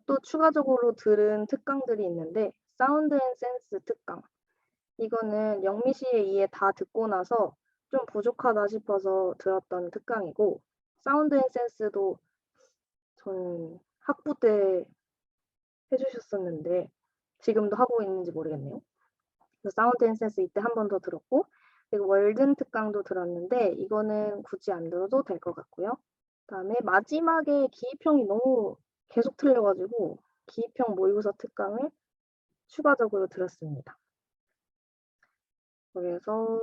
[SPEAKER 2] 또 추가적으로 들은 특강들이 있는데 사운드 앤 센스 특강. 이거는 영미 씨의 이해 다 듣고 나서 좀 부족하다 싶어서 들었던 특강이고 사운드 앤 센스도 저는 학부 때 해주셨었는데 지금도 하고 있는지 모르겠네요. 그래서 사운드 앤 센스 이때 한 번 더 들었고 그리고 월든 특강도 들었는데 이거는 굳이 안 들어도 될 것 같고요. 그다음에 마지막에 기입형이 너무 계속 틀려가지고 기입형 모의고사 특강을 추가적으로 들었습니다. 그래서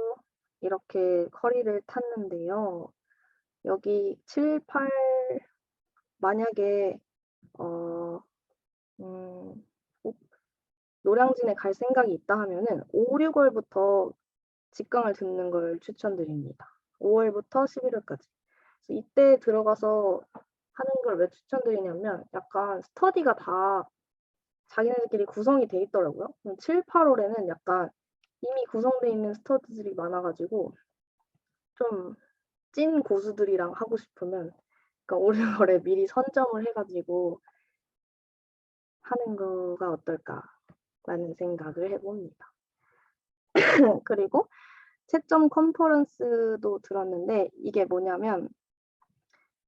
[SPEAKER 2] 이렇게 커리를 탔는데요. 여기 7, 8 만약에 노량진에 갈 생각이 있다 하면은 5, 6월부터 직강을 듣는 걸 추천드립니다. 5월부터 11월까지. 이때 들어가서 하는 걸 왜 추천드리냐면 약간 스터디가 다 자기네들끼리 구성이 돼 있더라고요. 7, 8월에는 약간 이미 구성되어 있는 스터디들이 많아가지고 좀 찐 고수들이랑 하고 싶으면 그러니까 5, 6월에 미리 선점을 해가지고 하는 거가 어떨까라는 생각을 해봅니다. 그리고 채점 컨퍼런스도 들었는데 이게 뭐냐면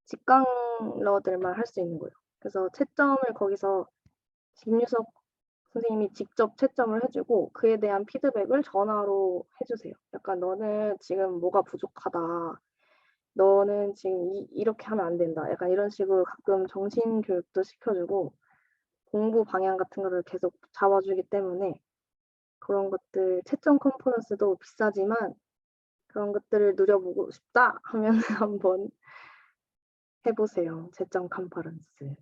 [SPEAKER 2] 직강러들만 할 수 있는 거예요. 그래서 채점을 거기서 김유석 선생님이 직접 채점을 해주고 그에 대한 피드백을 전화로 해주세요. 약간 너는 지금 뭐가 부족하다. 너는 지금 이렇게 하면 안 된다. 약간 이런 식으로 가끔 정신교육도 시켜주고 공부 방향 같은 거를 계속 잡아주기 때문에 그런 것들 채점 컨퍼런스도 비싸지만 그런 것들을 누려보고 싶다 하면 한번 해보세요. 채점 컨퍼런스.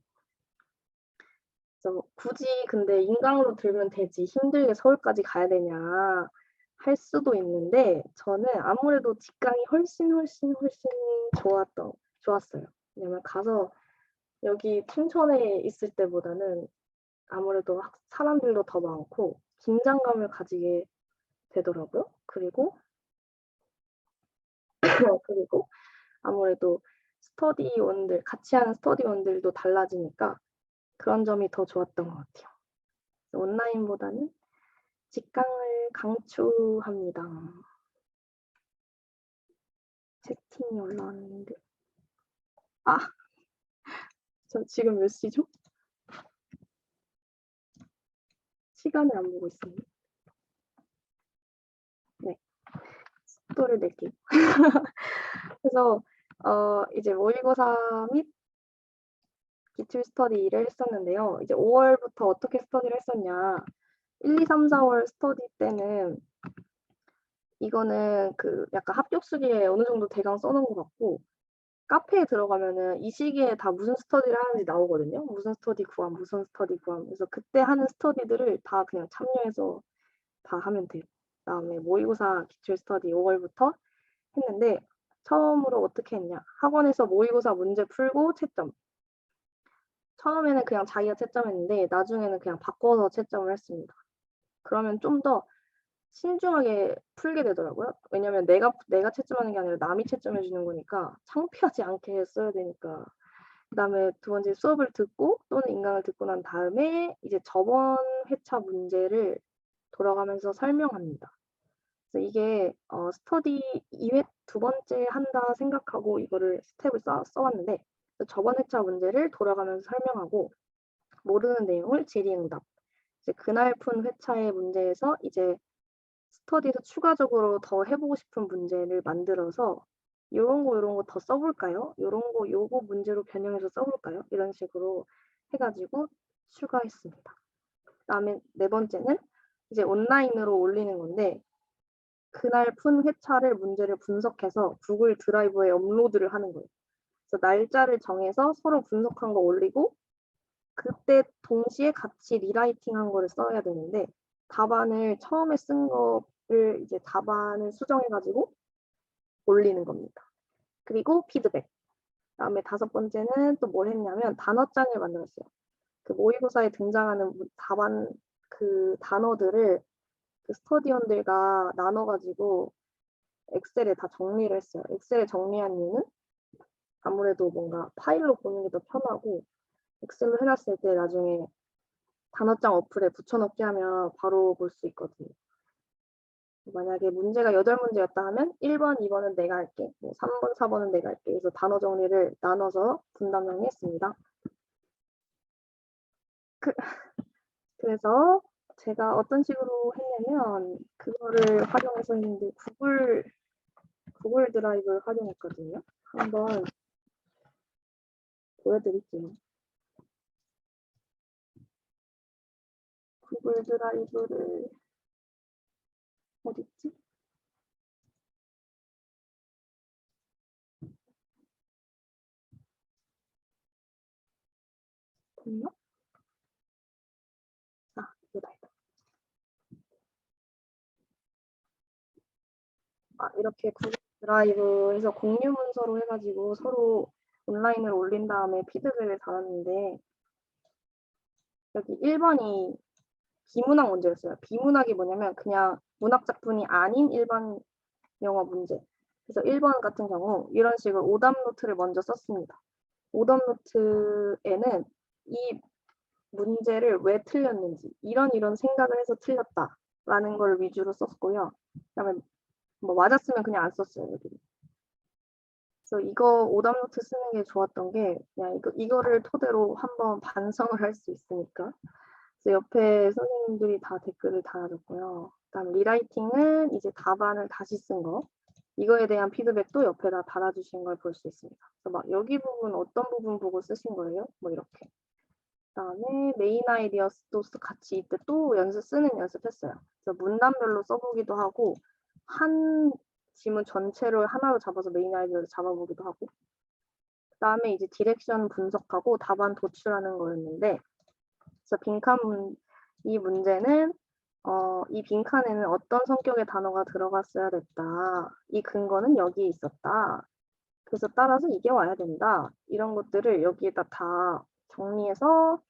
[SPEAKER 2] 그래서 굳이 근데 인강으로 들면 되지 힘들게 서울까지 가야 되냐 할 수도 있는데 저는 아무래도 직강이 훨씬 좋았어요. 왜냐면 가서 여기 춘천에 있을 때보다는 아무래도 사람들도 더 많고 긴장감을 가지게 되더라고요. 그리고 아무래도 스터디원들 같이 하는 스터디원들도 달라지니까 그런 점이 더 좋았던 것 같아요. 온라인보다는 직강을 강추합니다. 채팅이 올라왔는데 저 지금 몇 시죠? 시간을 안 보고 있습니다. 네, 속도를 낼게요. 그래서 이제 모의고사 및 기출 스터디를 했었는데요. 이제 5월부터 어떻게 스터디를 했었냐. 1, 2, 3, 4월 스터디 때는 이거는 그 약간 합격수기에 어느 정도 대강 써놓은 것 같고 카페에 들어가면은 이 시기에 다 무슨 스터디를 하는지 나오거든요. 무슨 스터디 구함, 무슨 스터디 구함. 그래서 그때 하는 스터디들을 다 그냥 참여해서 다 하면 돼요. 그다음에 모의고사 기출 스터디 5월부터 했는데 처음으로 어떻게 했냐. 학원에서 모의고사 문제 풀고 채점. 처음에는 그냥 자기가 채점했는데 나중에는 그냥 바꿔서 채점을 했습니다. 그러면 좀 더 신중하게 풀게 되더라고요. 왜냐면 내가 채점하는 게 아니라 남이 채점해 주는 거니까 창피하지 않게 써야 되니까. 그다음에 두 번째 수업을 듣고 또는 인강을 듣고 난 다음에 이제 저번 회차 문제를 돌아가면서 설명합니다. 그래서 이게 스터디 2회 두 번째 한다 생각하고 이거를 스텝을 써왔는데 저번 회차 문제를 돌아가면서 설명하고 모르는 내용을 질의응답. 이제 그날 푼 회차의 문제에서 이제 스터디에서 추가적으로 더 해보고 싶은 문제를 만들어서 요런 거 더 써볼까요? 요거 문제로 변형해서 써볼까요? 이런 식으로 해가지고 추가했습니다. 그다음에 네 번째는 이제 온라인으로 올리는 건데 그날 푼 회차를 문제를 분석해서 구글 드라이브에 업로드를 하는 거예요. 그래서 날짜를 정해서 서로 분석한 거 올리고 그때 동시에 같이 리라이팅한 거를 써야 되는데 답안을 처음에 쓴 거를 이제 답안을 수정해가지고 올리는 겁니다. 그리고 피드백. 그다음에 다섯 번째는 또 뭘 했냐면 단어장을 만들었어요. 그 모의고사에 등장하는 답안 그 단어들을 그 스터디원들과 나눠가지고 엑셀에 다 정리를 했어요. 엑셀에 정리한 이유는 아무래도 뭔가 파일로 보는 게 더 편하고 엑셀로 해놨을 때 나중에 단어장 어플에 붙여넣기 하면 바로 볼 수 있거든요. 만약에 문제가 8문제였다 하면 1번, 2번은 내가 할게. 뭐 3번, 4번은 내가 할게. 그래서 단어 정리를 나눠서 분담 정리했습니다. 그래서 제가 어떤 식으로 했냐면 그거를 활용해서 했는데 구글 드라이브를 활용했거든요. 한번 보여드릴게요. 구글 드라이브를 어딨지? 됐나? 아, 이거다. 이렇게 구글 드라이브에서 공유 문서로 해가지고 서로 온라인으로 올린 다음에 피드백을 달았는데 여기 1번이 비문학 문제였어요. 비문학이 뭐냐면 그냥 문학 작품이 아닌 일반 영어 문제. 그래서 1번 같은 경우 이런 식으로 오답 노트를 먼저 썼습니다. 오답 노트에는 이 문제를 왜 틀렸는지 이런 생각을 해서 틀렸다라는 걸 위주로 썼고요. 그다음에 뭐 맞았으면 그냥 안 썼어요. 여기. 그래서 이거 오답 노트 쓰는 게 좋았던 게 그냥 이거를 토대로 한번 반성을 할 수 있으니까. 그래서 옆에 선생님들이 다 댓글을 달아줬고요. 그다음 리라이팅은 이제 답안을 다시 쓴 거. 이거에 대한 피드백도 옆에다 달아주신 걸 볼 수 있습니다. 그래서 막 여기 부분 어떤 부분 보고 쓰신 거예요? 뭐 이렇게. 그다음에 메인 아이디어도 같이 이때 또 쓰는 연습했어요. 그래서 문단별로 써보기도 하고 한 지문 전체를 하나로 잡아서 메인 아이디어를 잡아보기도 하고 그다음에 이제 디렉션 분석하고 답안 도출하는 거였는데 그래서 이 문제는 이 빈칸에는 어떤 성격의 단어가 들어갔어야 됐다. 이 근거는 여기에 있었다. 그래서 따라서 이게 와야 된다. 이런 것들을 여기에다 다 정리해서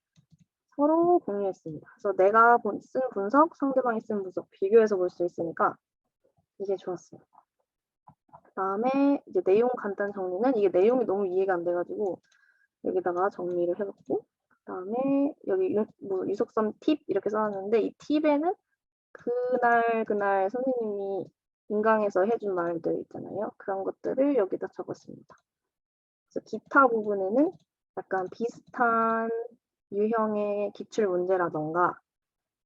[SPEAKER 2] 서로 공유했습니다. 그래서 내가 쓴 분석, 상대방이 쓴 분석 비교해서 볼 수 있으니까 이게 좋았어요. 그다음에 이제 내용 간단 정리는 이게 내용이 너무 이해가 안 돼가지고 여기다가 정리를 해봤고 그다음에 여기 유속섬 팁 이렇게 써놨는데 이 팁에는 그날 선생님이 인강에서 해준 말들 있잖아요. 그런 것들을 여기다 적었습니다. 그래서 기타 부분에는 약간 비슷한 유형의 기출 문제라던가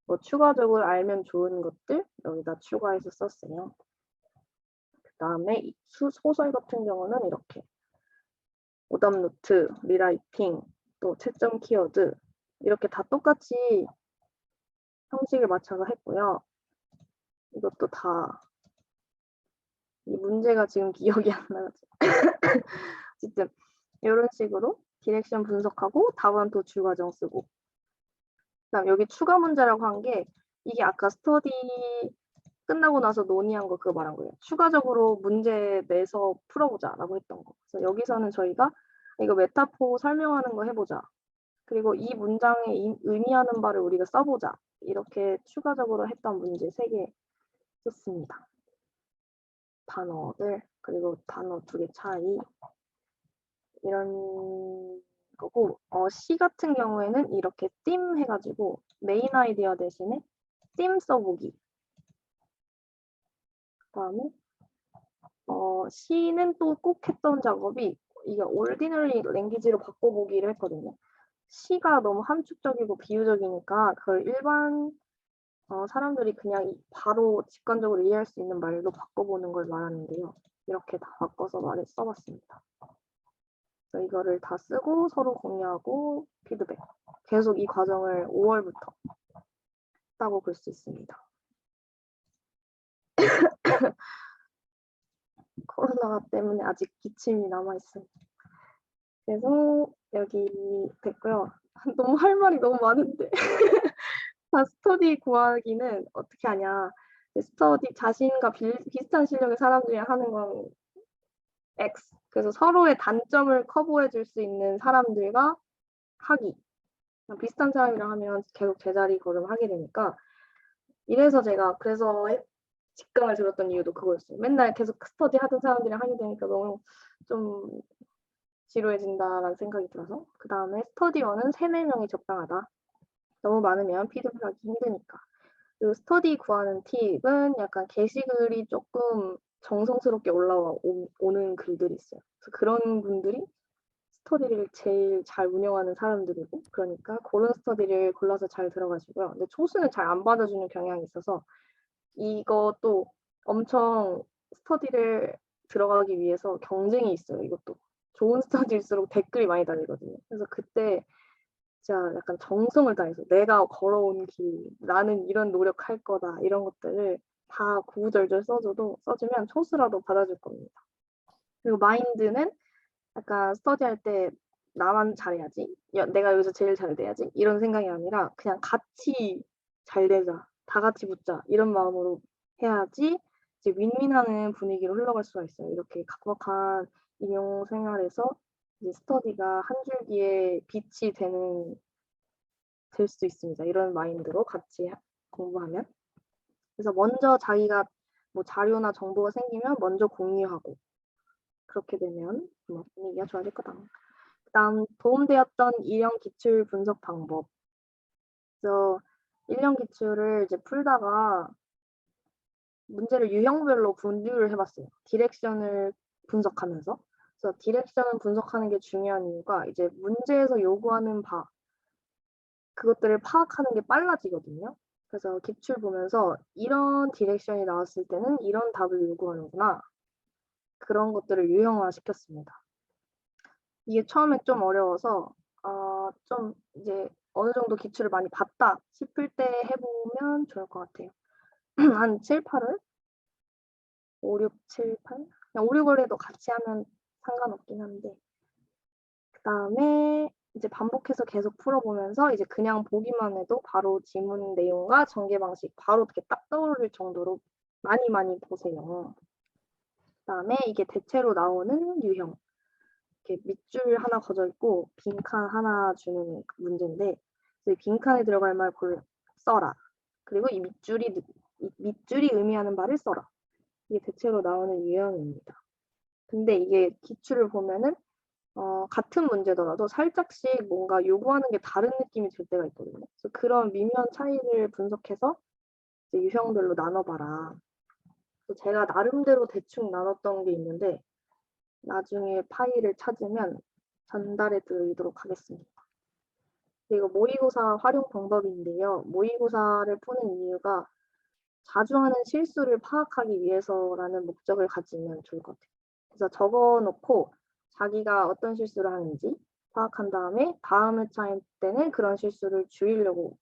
[SPEAKER 2] 뭐 추가적으로 알면 좋은 것들 여기다 추가해서 썼어요. 그 다음에 소설 같은 경우는 이렇게 오답 노트, 리라이팅, 또 채점 키워드 이렇게 다 똑같이 형식을 맞춰서 했고요. 이것도 다 이 문제가 지금 기억이 안 나가지고 어쨌든 이런 식으로 디렉션 분석하고 답안 도출 과정 쓰고 그다음 여기 추가 문제라고 한 게 이게 아까 스터디 끝나고 나서 논의한 거 그거 말한 거예요. 추가적으로 문제 내서 풀어보자라고 했던 거. 그래서 여기서는 저희가 이거 메타포 설명하는 거 해보자. 그리고 이 문장에 의미하는 바를 우리가 써보자. 이렇게 추가적으로 했던 문제 3개 썼습니다. 단어들 그리고 단어 2개 차이 이런 거고 시 같은 경우에는 이렇게 띵 해가지고 메인 아이디어 대신에 띵 써보기 그다음에 시는 또 꼭 했던 작업이 이게 올디너리 랭귀지로 바꿔보기를 했거든요. 시가 너무 함축적이고 비유적이니까 그걸 일반 사람들이 그냥 바로 직관적으로 이해할 수 있는 말로 바꿔보는 걸 말하는데요. 이렇게 다 바꿔서 말을 써봤습니다. 그래서 이거를 다 쓰고 서로 공유하고 피드백. 계속 이 과정을 5월부터 했다고 볼 수 있습니다. 코로나 때문에 아직 기침이 남아있어요. 그래서 여기 됐고요. 너무 할 말이 너무 많은데. 스터디 구하기는 어떻게 하냐. 스터디 자신과 비슷한 실력의 사람들이랑 하는 건 X. 그래서 서로의 단점을 커버해 줄 수 있는 사람들과 하기. 비슷한 사람이랑 하면 계속 제자리 걸음하게 되니까 이래서 제가 그래서 직감을 들었던 이유도 그거였어요. 맨날 계속 스터디 하던 사람들이랑 하게 되니까 너무 좀 지루해진다라는 생각이 들어서 그 다음에 스터디원은 3, 4명이 적당하다. 너무 많으면 피드백하기 힘드니까. 그리고 스터디 구하는 팁은 약간 게시글이 조금 정성스럽게 올라오는 글들이 있어요. 그래서 그런 분들이 스터디를 제일 잘 운영하는 사람들이고 그러니까 그런 스터디를 골라서 잘 들어가시고요. 근데 초수는 잘 안 받아주는 경향이 있어서 이것도 엄청 스터디를 들어가기 위해서 경쟁이 있어요. 이것도. 좋은 스터디일수록 댓글이 많이 달리거든요. 그래서 그때 진짜 약간 정성을 다해서 내가 걸어온 길, 나는 이런 노력할 거다 이런 것들을 다 구구절절 써주면 초수라도 받아줄 겁니다. 그리고 마인드는 약간 스터디할 때 나만 잘해야지, 내가 여기서 제일 잘 돼야지 이런 생각이 아니라 그냥 같이 잘 되자, 다 같이 붙자 이런 마음으로 해야지 이제 윈윈하는 분위기로 흘러갈 수가 있어요. 이렇게 각박한 임용 생활에서 이제 스터디가 한 줄기에 빛이 될 수 있습니다. 이런 마인드로 같이 공부하면. 그래서 먼저 자기가 뭐 자료나 정보가 생기면 먼저 공유하고 그렇게 되면 분위기가 좋아질 거다. 그다음 도움되었던 1형 기출 분석 방법. 그래서 1형 기출을 이제 풀다가 문제를 유형별로 분류를 해봤어요. 디렉션을 분석하면서. 그래서 디렉션을 분석하는 게 중요한 이유가 이제 문제에서 요구하는 바 그것들을 파악하는 게 빨라지거든요. 그래서 기출 보면서 이런 디렉션이 나왔을 때는 이런 답을 요구하는구나. 그런 것들을 유형화 시켰습니다. 이게 처음에 좀 어려워서 좀 이제 어느 정도 기출을 많이 봤다 싶을 때 해보면 좋을 것 같아요. 한 7, 8월? 5, 6, 7, 8? 그냥 5, 6월에도 같이 하면 상관없긴 한데 그 다음에 이제 반복해서 계속 풀어보면서 이제 그냥 보기만 해도 바로 지문 내용과 전개 방식 바로 이렇게 딱 떠오를 정도로 많이 보세요. 그 다음에 이게 대체로 나오는 유형. 이렇게 밑줄 하나 거져 있고 빈칸 하나 주는 문제인데 이 빈칸에 들어갈 말 써라. 그리고 이 밑줄이 의미하는 말을 써라. 이게 대체로 나오는 유형입니다. 근데 이게 기출을 보면은 같은 문제더라도 살짝씩 뭔가 요구하는 게 다른 느낌이 들 때가 있거든요. 그래서 그런 미묘한 차이를 분석해서 이제 유형별로 나눠봐라. 제가 나름대로 대충 나눴던 게 있는데 나중에 파일을 찾으면 전달해 드리도록 하겠습니다. 그리고 모의고사 활용 방법인데요. 모의고사를 푸는 이유가 자주 하는 실수를 파악하기 위해서라는 목적을 가지면 좋을 것 같아요. 그래서 적어놓고 자기가 어떤 실수를 하는지 파악한 다음에 다음 회차 때는 그런 실수를 줄이려고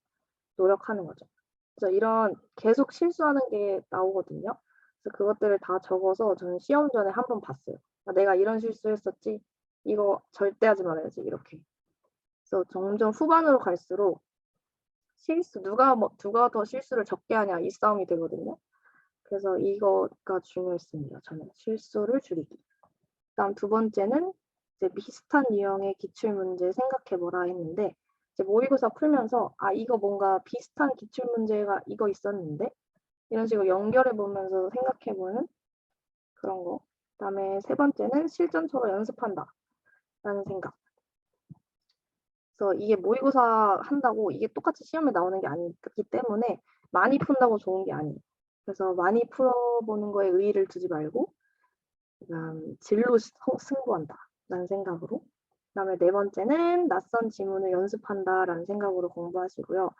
[SPEAKER 2] 노력하는 거죠. 그래서 이런 계속 실수하는 게 나오거든요. 그래서 그것들을 다 적어서 저는 시험 전에 한번 봤어요. 내가 이런 실수했었지. 이거 절대 하지 말아야지. 이렇게. 그래서 점점 후반으로 갈수록 누가 더 실수를 적게 하냐 이 싸움이 되거든요. 그래서 이거가 중요했습니다. 저는 실수를 줄이기. 그다음 두 번째는 이제 비슷한 유형의 기출문제 생각해보라 했는데 이제 모의고사 풀면서 이거 뭔가 비슷한 기출문제가 이거 있었는데 이런 식으로 연결해보면서 생각해보는 그런 거. 그다음에 세 번째는 실전처럼 연습한다 라는 생각. 그래서 이게 모의고사 한다고 이게 똑같이 시험에 나오는 게 아니기 때문에 많이 푼다고 좋은 게 아니에요. 그래서 많이 풀어보는 거에 의의를 두지 말고 그다음 질로 승부한다 라는 생각으로 그다음에 네 번째는 낯선 지문을 연습한다 라는 생각으로 공부하시고요.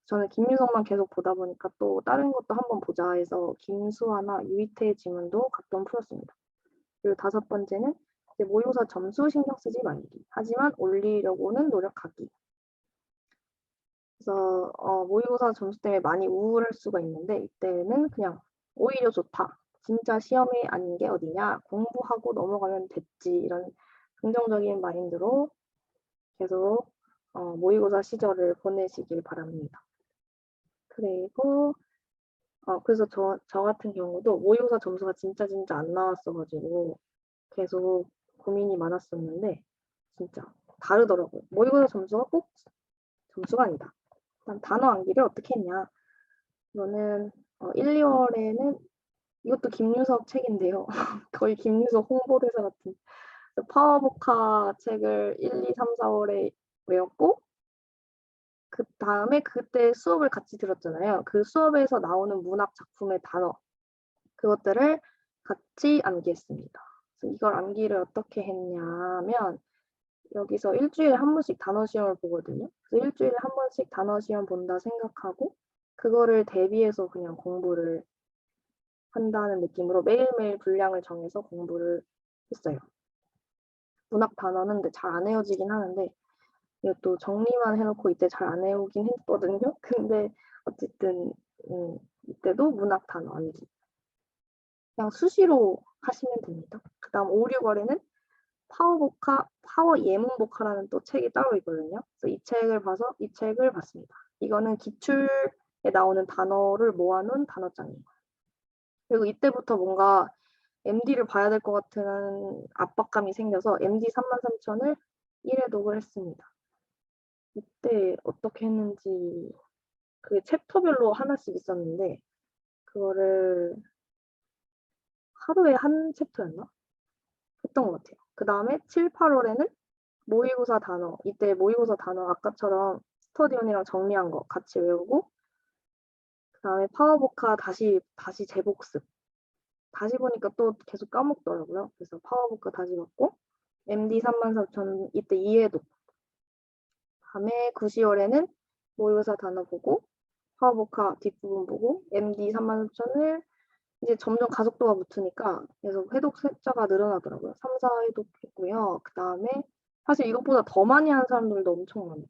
[SPEAKER 2] 저는 김유성만 계속 보다 보니까 또 다른 것도 한번 보자 해서 김수아나 유이태의 지문도 가끔 풀었습니다. 그리고 5번째는 이제 모의고사 점수 신경 쓰지 말기. 하지만 올리려고는 노력하기. 그래서 모의고사 점수 때문에 많이 우울할 수가 있는데 이때는 그냥 오히려 좋다. 진짜 시험이 아닌 게 어디냐. 공부하고 넘어가면 됐지. 이런 긍정적인 마인드로 계속 모의고사 시절을 보내시길 바랍니다. 그리고 그래서 저 같은 경우도 모의고사 점수가 진짜 안 나왔어가지고 계속 고민이 많았었는데 진짜 다르더라고요. 모의고사 점수가 꼭 점수가 아니다. 일단 단어 암기를 어떻게 했냐. 이거는 1, 2월에는 이것도 김유석 책인데요. 거의 김유석 홍보대사 같은 파워보카 책을 1, 2, 3, 4월에 외웠고 그 다음에 그때 수업을 같이 들었잖아요. 그 수업에서 나오는 문학 작품의 단어 그것들을 같이 암기했습니다. 그래서 이걸 암기를 어떻게 했냐면 여기서 일주일에 한 번씩 단어 시험을 보거든요. 그래서 일주일에 한 번씩 단어 시험 본다 생각하고 그거를 대비해서 그냥 공부를 한다는 느낌으로 매일매일 분량을 정해서 공부를 했어요. 문학 단어는 근데 잘 안 외워지긴 하는데 이것도 정리만 해놓고 이때 잘 안 외우긴 했거든요. 근데 어쨌든 이때도 문학 단어 암기. 그냥 수시로 하시면 됩니다. 그 다음 5, 6월에는 파워보카, 파워 예문보카라는 또 책이 따로 있거든요. 그래서 이 책을 봤습니다. 이거는 기출에 나오는 단어를 모아놓은 단어장이에요. 그리고 이때부터 뭔가 MD를 봐야 될 것 같은 압박감이 생겨서 MD 33,000을 1회독을 했습니다. 이때 어떻게 했는지 그게 챕터별로 하나씩 있었는데 그거를 하루에 한 챕터였나? 했던 것 같아요. 그 다음에 7, 8월에는 모의고사 단어, 이때 모의고사 단어 아까처럼 스터디온이랑 정리한 거 같이 외우고 그 다음에 파워보카 다시 재복습. 다시 보니까 또 계속 까먹더라고요. 그래서 파워보카 다시 봤고 MD 34,000 이때 2회독. 다음에 9, 10월에는 모의고사 단어 보고 파워보카 뒷부분 보고 MD 33,000을 이제 점점 가속도가 붙으니까 계속 회독 숫자가 늘어나더라고요. 3, 4회독 했고요. 그 다음에 사실 이것보다 더 많이 하는 사람들도 엄청 많아요.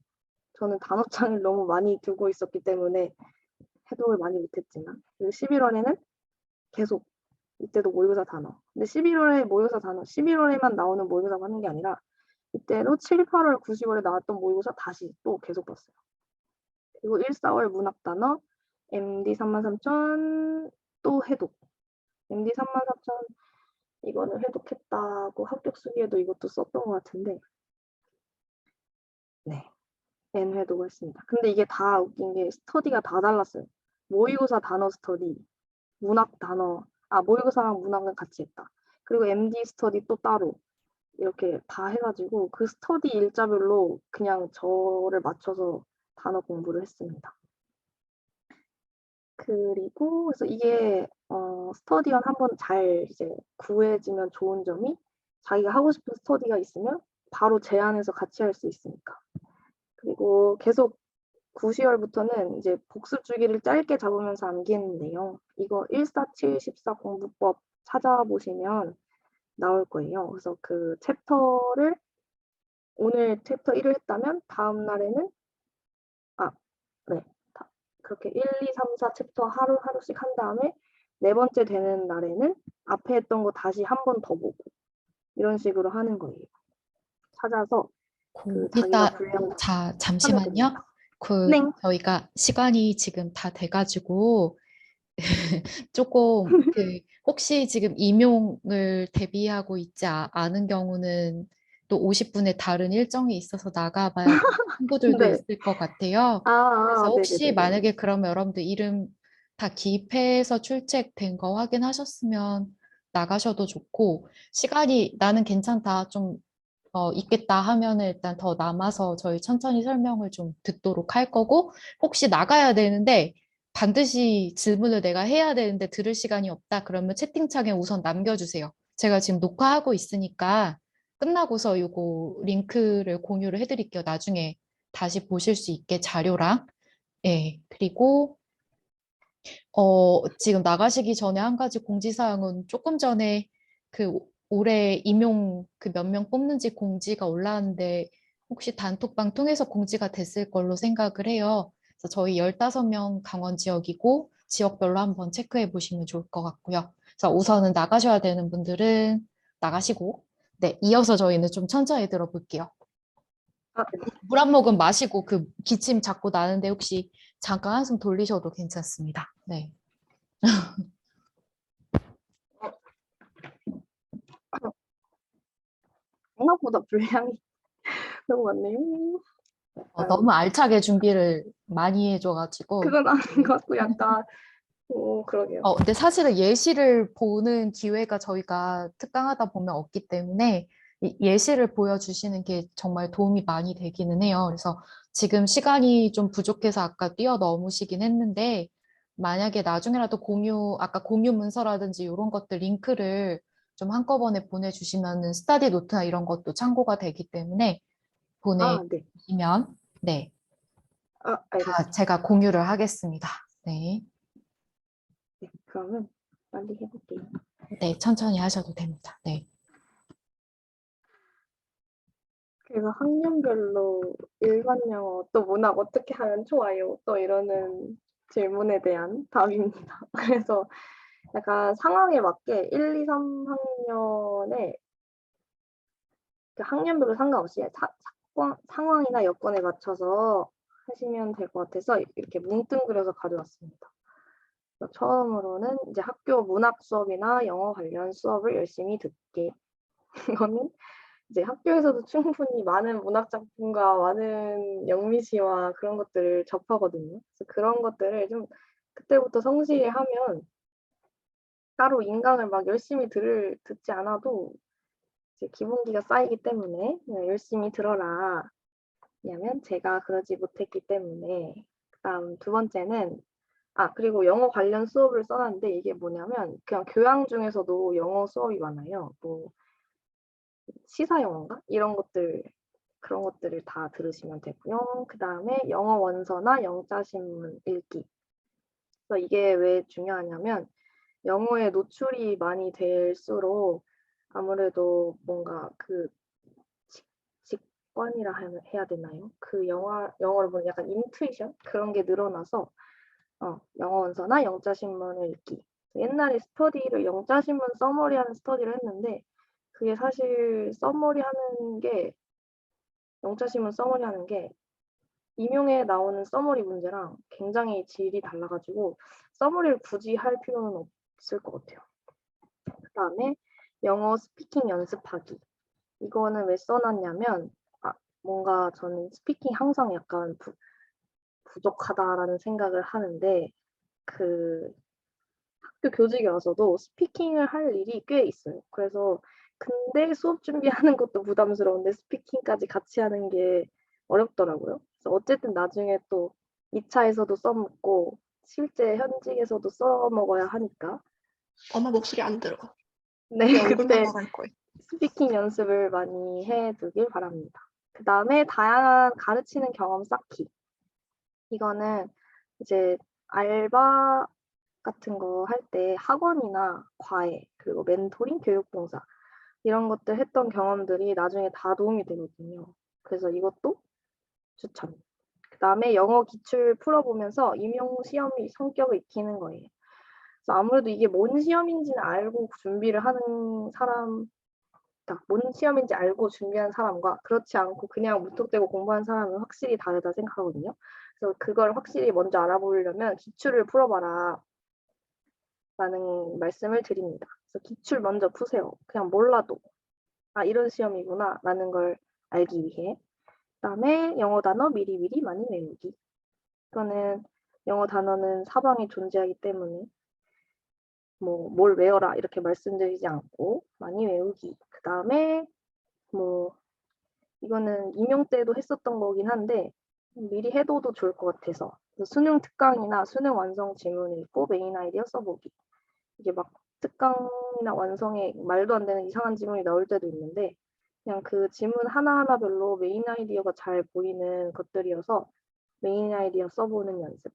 [SPEAKER 2] 저는 단어장을 너무 많이 두고 있었기 때문에 해독을 많이 못했지만 그리고 11월에는 계속 이때도 모의고사 단어. 근데 11월에 모의고사 단어, 11월에만 나오는 모의고사가 하는 게 아니라 이때도 7, 8월, 9, 10월에 나왔던 모의고사 다시 또 계속 봤어요. 그리고 1, 4월 문학 단어, MD 33,000 또 해독. MD 33,000 이거는 해독했다고 합격 수기에도 이것도 썼던 것 같은데 네, N 해독을 했습니다. 근데 이게 다 웃긴 게 스터디가 다 달랐어요. 모의고사 단어 스터디, 문학 단어, 모의고사랑 문학은 같이 했다. 그리고 MD 스터디 또 따로 이렇게 다 해가지고 그 스터디 일자별로 그냥 저를 맞춰서 단어 공부를 했습니다. 그리고 그래서 이게 스터디원 한번 잘 이제 구해지면 좋은 점이 자기가 하고 싶은 스터디가 있으면 바로 제안해서 같이 할 수 있으니까. 그리고 계속 9, 10월부터는 이제 복습 주기를 짧게 잡으면서 암기했는데요. 이거 147, 14 공부법 찾아보시면 나올 거예요. 그래서 그 챕터를 오늘 챕터 1을 했다면 다음 날에는 네. 그렇게 1, 2, 3, 4 챕터 하루씩 한 다음에 네 번째 되는 날에는 앞에 했던 거 다시 한 번 더 보고 이런 식으로 하는 거예요. 찾아서 그 자기가
[SPEAKER 1] 일단
[SPEAKER 2] 분량 하면
[SPEAKER 1] 잠시만요.
[SPEAKER 2] 됩니다.
[SPEAKER 1] 그
[SPEAKER 2] 네.
[SPEAKER 1] 저희가 시간이 지금 다 돼가지고 조금 혹시 지금 임용을 대비하고 있지 않은 경우는 또 50분의 다른 일정이 있어서 나가봐야 되는 친구들도
[SPEAKER 2] 네.
[SPEAKER 1] 있을 것 같아요. 그래서 혹시
[SPEAKER 2] 네네네네.
[SPEAKER 1] 만약에 그러면 여러분들 이름 다 기입해서 출첵된 거 확인하셨으면 나가셔도 좋고 시간이 나는 괜찮다 좀 있겠다 하면은 일단 더 남아서 저희 천천히 설명을 좀 듣도록 할 거고 혹시 나가야 되는데 반드시 질문을 내가 해야 되는데 들을 시간이 없다. 그러면 채팅창에 우선 남겨주세요. 제가 지금 녹화하고 있으니까 끝나고서 요거 링크를 공유를 해드릴게요. 나중에 다시 보실 수 있게 자료랑. 예, 그리고 지금 나가시기 전에 한 가지 공지사항은 조금 전에 그 올해 임용 그 몇 명 뽑는지 공지가 올라왔는데 혹시 단톡방 통해서 공지가 됐을 걸로 생각을 해요. 그래서 저희 15명 강원 지역이고 지역별로 한번 체크해 보시면 좋을 것 같고요. 그래서 우선은 나가셔야 되는 분들은 나가시고, 네, 이어서 저희는 좀 천천히 들어볼게요.
[SPEAKER 2] 아,
[SPEAKER 1] 물 한 모금 마시고 그 기침 자꾸 나는데 혹시 잠깐 한숨 돌리셔도 괜찮습니다. 네.
[SPEAKER 2] 생각보다 분량이 너무 많네요.
[SPEAKER 1] 너무
[SPEAKER 2] 약간
[SPEAKER 1] 알차게 준비를 많이 해줘가지고.
[SPEAKER 2] 그건 아닌 것 같고 약간 그러게요.
[SPEAKER 1] 근데 사실은 예시를 보는 기회가 저희가 특강하다 보면 없기 때문에 예시를 보여주시는 게 정말 도움이 많이 되기는 해요. 그래서 지금 시간이 좀 부족해서 아까 뛰어넘으시긴 했는데 만약에 나중에라도 아까 공유 문서라든지 이런 것들 링크를 좀 한꺼번에 보내주시면은 스터디 노트나 이런 것도 참고가 되기 때문에
[SPEAKER 2] 아, 네.
[SPEAKER 1] 보내주시면 네,
[SPEAKER 2] 아,
[SPEAKER 1] 다
[SPEAKER 2] 알겠습니다.
[SPEAKER 1] 제가 공유를 하겠습니다. 네.
[SPEAKER 2] 네, 그러면 빨리 해볼게요.
[SPEAKER 1] 네, 천천히 하셔도 됩니다. 네.
[SPEAKER 2] 그래서 학년별로 일반 영어 또 문학 어떻게 하면 좋아요? 또 이러는 질문에 대한 답입니다. 그래서 약간 상황에 맞게 1, 2, 3학년에 그 학년별로 상관없이 상황이나 여건에 맞춰서 하시면 될 것 같아서 이렇게 뭉뚱그려서 가져왔습니다. 처음으로는 이제 학교 문학 수업이나 영어 관련 수업을 열심히 듣기. 이거는 이제 학교에서도 충분히 많은 문학 작품과 많은 영미시와 그런 것들을 접하거든요. 그래서 그런 것들을 좀 그때부터 성실히 하면 따로 인강을 막 열심히 듣지 않아도 이제 기본기가 쌓이기 때문에 그냥 열심히 들어라. 왜냐면 제가 그러지 못했기 때문에. 그다음 두 번째는 그리고 영어 관련 수업을 써놨는데 이게 뭐냐면 그냥 교양 중에서도 영어 수업이 많아요. 뭐 시사 영어인가? 이런 것들 그런 것들을 다 들으시면 되고요. 그다음에 영어 원서나 영자 신문 읽기. 그래서 이게 왜 중요하냐면 영어에 노출이 많이 될수록 아무래도 뭔가 그 직관이라 해야 되나요? 그 영어를 보면 약간 인투이션 그런 게 늘어나서 영어 원서나 영자 신문을 읽기. 옛날에 스터디를 영자 신문 서머리하는 스터디를 했는데 그게 사실 서머리하는 게 영자 신문 서머리하는 게 임용에 나오는 서머리 문제랑 굉장히 질이 달라가지고 서머리를 굳이 할 필요는 없을 것 같아요. 그다음에 영어 스피킹 연습하기. 이거는 왜 써놨냐면 뭔가 저는 스피킹 항상 약간 부족하다라는 생각을 하는데 그 학교 교직에 와서도 스피킹을 할 일이 꽤 있어요. 그래서 근데 수업 준비하는 것도 부담스러운데 스피킹까지 같이 하는 게 어렵더라고요. 그래서 어쨌든 나중에 또 2차에서도 써먹고 실제 현직에서도 써먹어야 하니까
[SPEAKER 4] 엄마 목소리 안 들어.
[SPEAKER 2] 네,
[SPEAKER 4] 내 얼굴만
[SPEAKER 2] 그때
[SPEAKER 4] 나갈 거예요.
[SPEAKER 2] 스피킹 연습을 많이 해두길 바랍니다. 그 다음에 다양한 가르치는 경험 쌓기. 이거는 이제 알바 같은 거 할 때 학원이나 과외, 그리고 멘토링, 교육봉사 이런 것들 했던 경험들이 나중에 다 도움이 되거든요. 그래서 이것도 추천. 그 다음에 영어 기출 풀어보면서 임용 시험이 성격을 익히는 거예요. 그래서 아무래도 이게 뭔 시험인지는 알고 준비를 하는 사람, 그러니까 뭔 시험인지 알고 준비한 사람과 그렇지 않고 그냥 무턱대고 공부한 사람은 확실히 다르다 생각하거든요. 그래서 그걸 확실히 먼저 알아보려면 기출을 풀어봐라 라는 말씀을 드립니다. 그래서 기출 먼저 푸세요. 그냥 몰라도 이런 시험이구나 라는 걸 알기 위해. 그다음에 영어 단어 미리미리 많이 외우기. 이거는 영어 단어는 사방에 존재하기 때문에 뭐 뭘 외워라 이렇게 말씀드리지 않고 많이 외우기. 그다음에 뭐 이거는 임용 때도 했었던 거긴 한데 미리 해둬도 좋을 것 같아서 수능 특강이나 수능 완성 지문 읽고 메인 아이디어 써보기. 이게 막 특강이나 완성에 말도 안 되는 이상한 지문이 나올 때도 있는데 그냥 그 지문 하나하나별로 메인 아이디어가 잘 보이는 것들이어서 메인 아이디어 써보는 연습.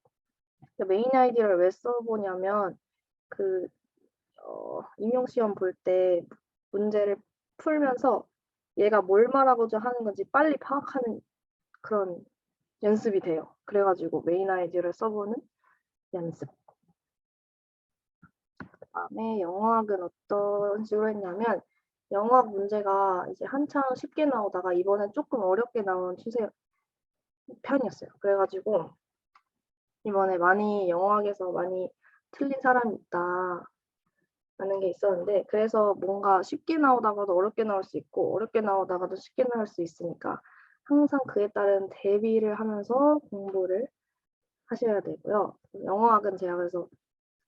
[SPEAKER 2] 메인 아이디어를 왜 써보냐면 임용시험 볼 때 문제를 풀면서 얘가 뭘 말하고자 하는 건지 빨리 파악하는 그런 연습이 돼요. 그래가지고 메인 아이디어를 써보는 연습. 그다음에 영어학은 어떤 식으로 했냐면 영어학 문제가 이제 한창 쉽게 나오다가 이번엔 조금 어렵게 나온 추세 편이었어요. 그래가지고 이번에 많이 영어학에서 많이 틀린 사람이 있다 라는 게 있었는데 그래서 뭔가 쉽게 나오다가도 어렵게 나올 수 있고 어렵게 나오다가도 쉽게 나올 수 있으니까 항상 그에 따른 대비를 하면서 공부를 하셔야 되고요. 영어학은 제가 그래서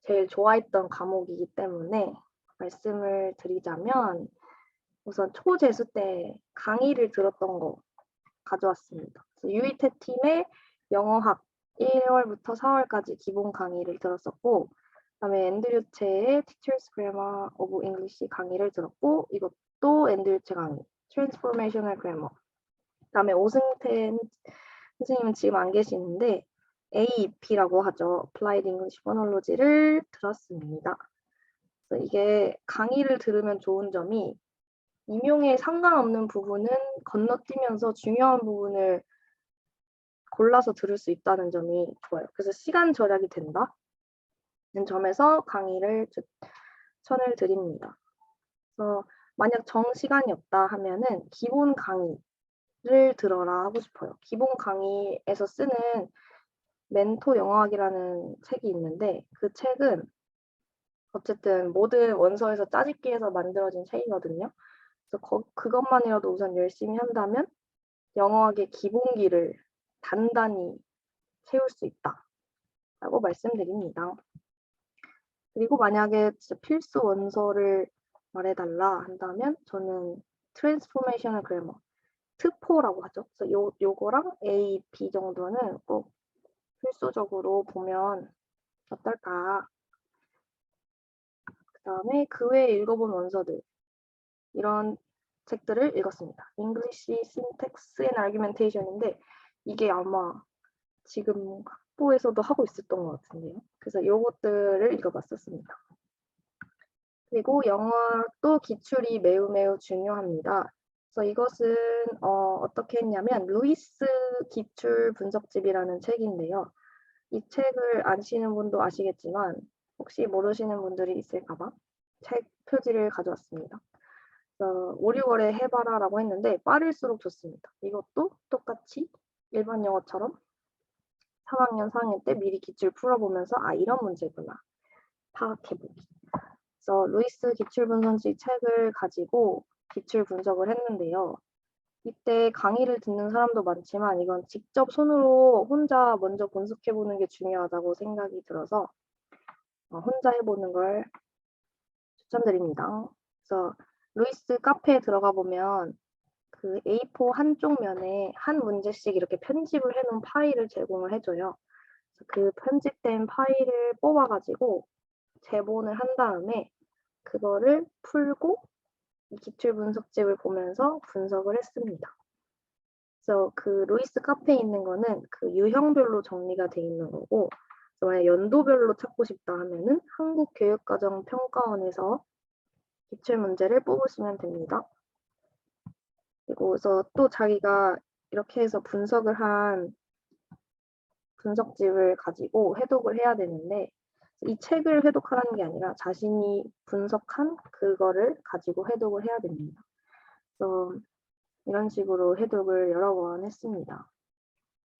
[SPEAKER 2] 제일 좋아했던 과목이기 때문에 말씀을 드리자면 우선 초재수 때 강의를 들었던 거 가져왔습니다. 유이태 팀의 영어학 1월부터 4월까지 기본 강의를 들었었고 그다음에 앤드류체의 Teachers Grammar of English 강의를 들었고 이것도 앤드류체 강의 Transformational Grammar 그다음에 오승태 선생님은 지금 안 계시는데 AEP라고 하죠. Applied English Phonology를 들었습니다. 그래서 이게 강의를 들으면 좋은 점이 임용에 상관없는 부분은 건너뛰면서 중요한 부분을 골라서 들을 수 있다는 점이 좋아요. 그래서 시간 절약이 된다는 점에서 강의를 추천을 드립니다. 그래서 만약 정시간이 없다 하면은 기본 강의를 들어라 하고 싶어요. 기본 강의에서 쓰는 멘토 영어학이라는 책이 있는데 그 책은 어쨌든 모든 원서에서 짜집기해서 만들어진 책이거든요. 그래서 그것만이라도 우선 열심히 한다면 영어학의 기본기를 단단히 채울 수 있다라고 말씀드립니다. 그리고 만약에 진짜 필수 원서를 말해달라 한다면 저는 트랜스포메이셔널 그래머, 트포라고 하죠. 그래서 요거랑 A, B 정도는 꼭 필수적으로 보면 어떨까. 그 다음에 그 외에 읽어본 원서들 이런 책들을 읽었습니다. English Syntax and Argumentation인데 이게 아마 지금 학부에서도 하고 있었던 것 같은데요. 그래서 요것들을 읽어봤었습니다. 그리고 영어도 기출이 매우 매우 중요합니다. 그래서 이것은 어떻게 했냐면 루이스 기출 분석집이라는 책인데요. 이 책을 아시는 분도 아시겠지만 혹시 모르시는 분들이 있을까봐 책 표지를 가져왔습니다. 5, 6월에 해봐라라고 했는데 빠를수록 좋습니다. 이것도 똑같이 일반 영어처럼 3학년, 4학년 때 미리 기출 풀어보면서 아 이런 문제구나 파악해보기. 그래서 루이스 기출분석집 책을 가지고 기출 분석을 했는데요. 이때 강의를 듣는 사람도 많지만 이건 직접 손으로 혼자 먼저 분석해보는 게 중요하다고 생각이 들어서 혼자 해보는 걸 추천드립니다. 그래서 루이스 카페에 들어가 보면 그 A4 한쪽 면에 한 문제씩 이렇게 편집을 해놓은 파일을 제공을 해줘요. 그 편집된 파일을 뽑아가지고 제본을 한 다음에 그거를 풀고 이 기출 분석집을 보면서 분석을 했습니다. 그래서 그 루이스 카페에 있는 거는 그 유형별로 정리가 돼 있는 거고 만약 연도별로 찾고 싶다 하면은 한국교육과정평가원에서 기출 문제를 뽑으시면 됩니다. 그리고서 또 자기가 이렇게 해서 분석을 한 분석집을 가지고 해독을 해야 되는데 이 책을 해독하라는 게 아니라 자신이 분석한 그거를 가지고 해독을 해야 됩니다. 그래서 이런 식으로 해독을 여러 번 했습니다.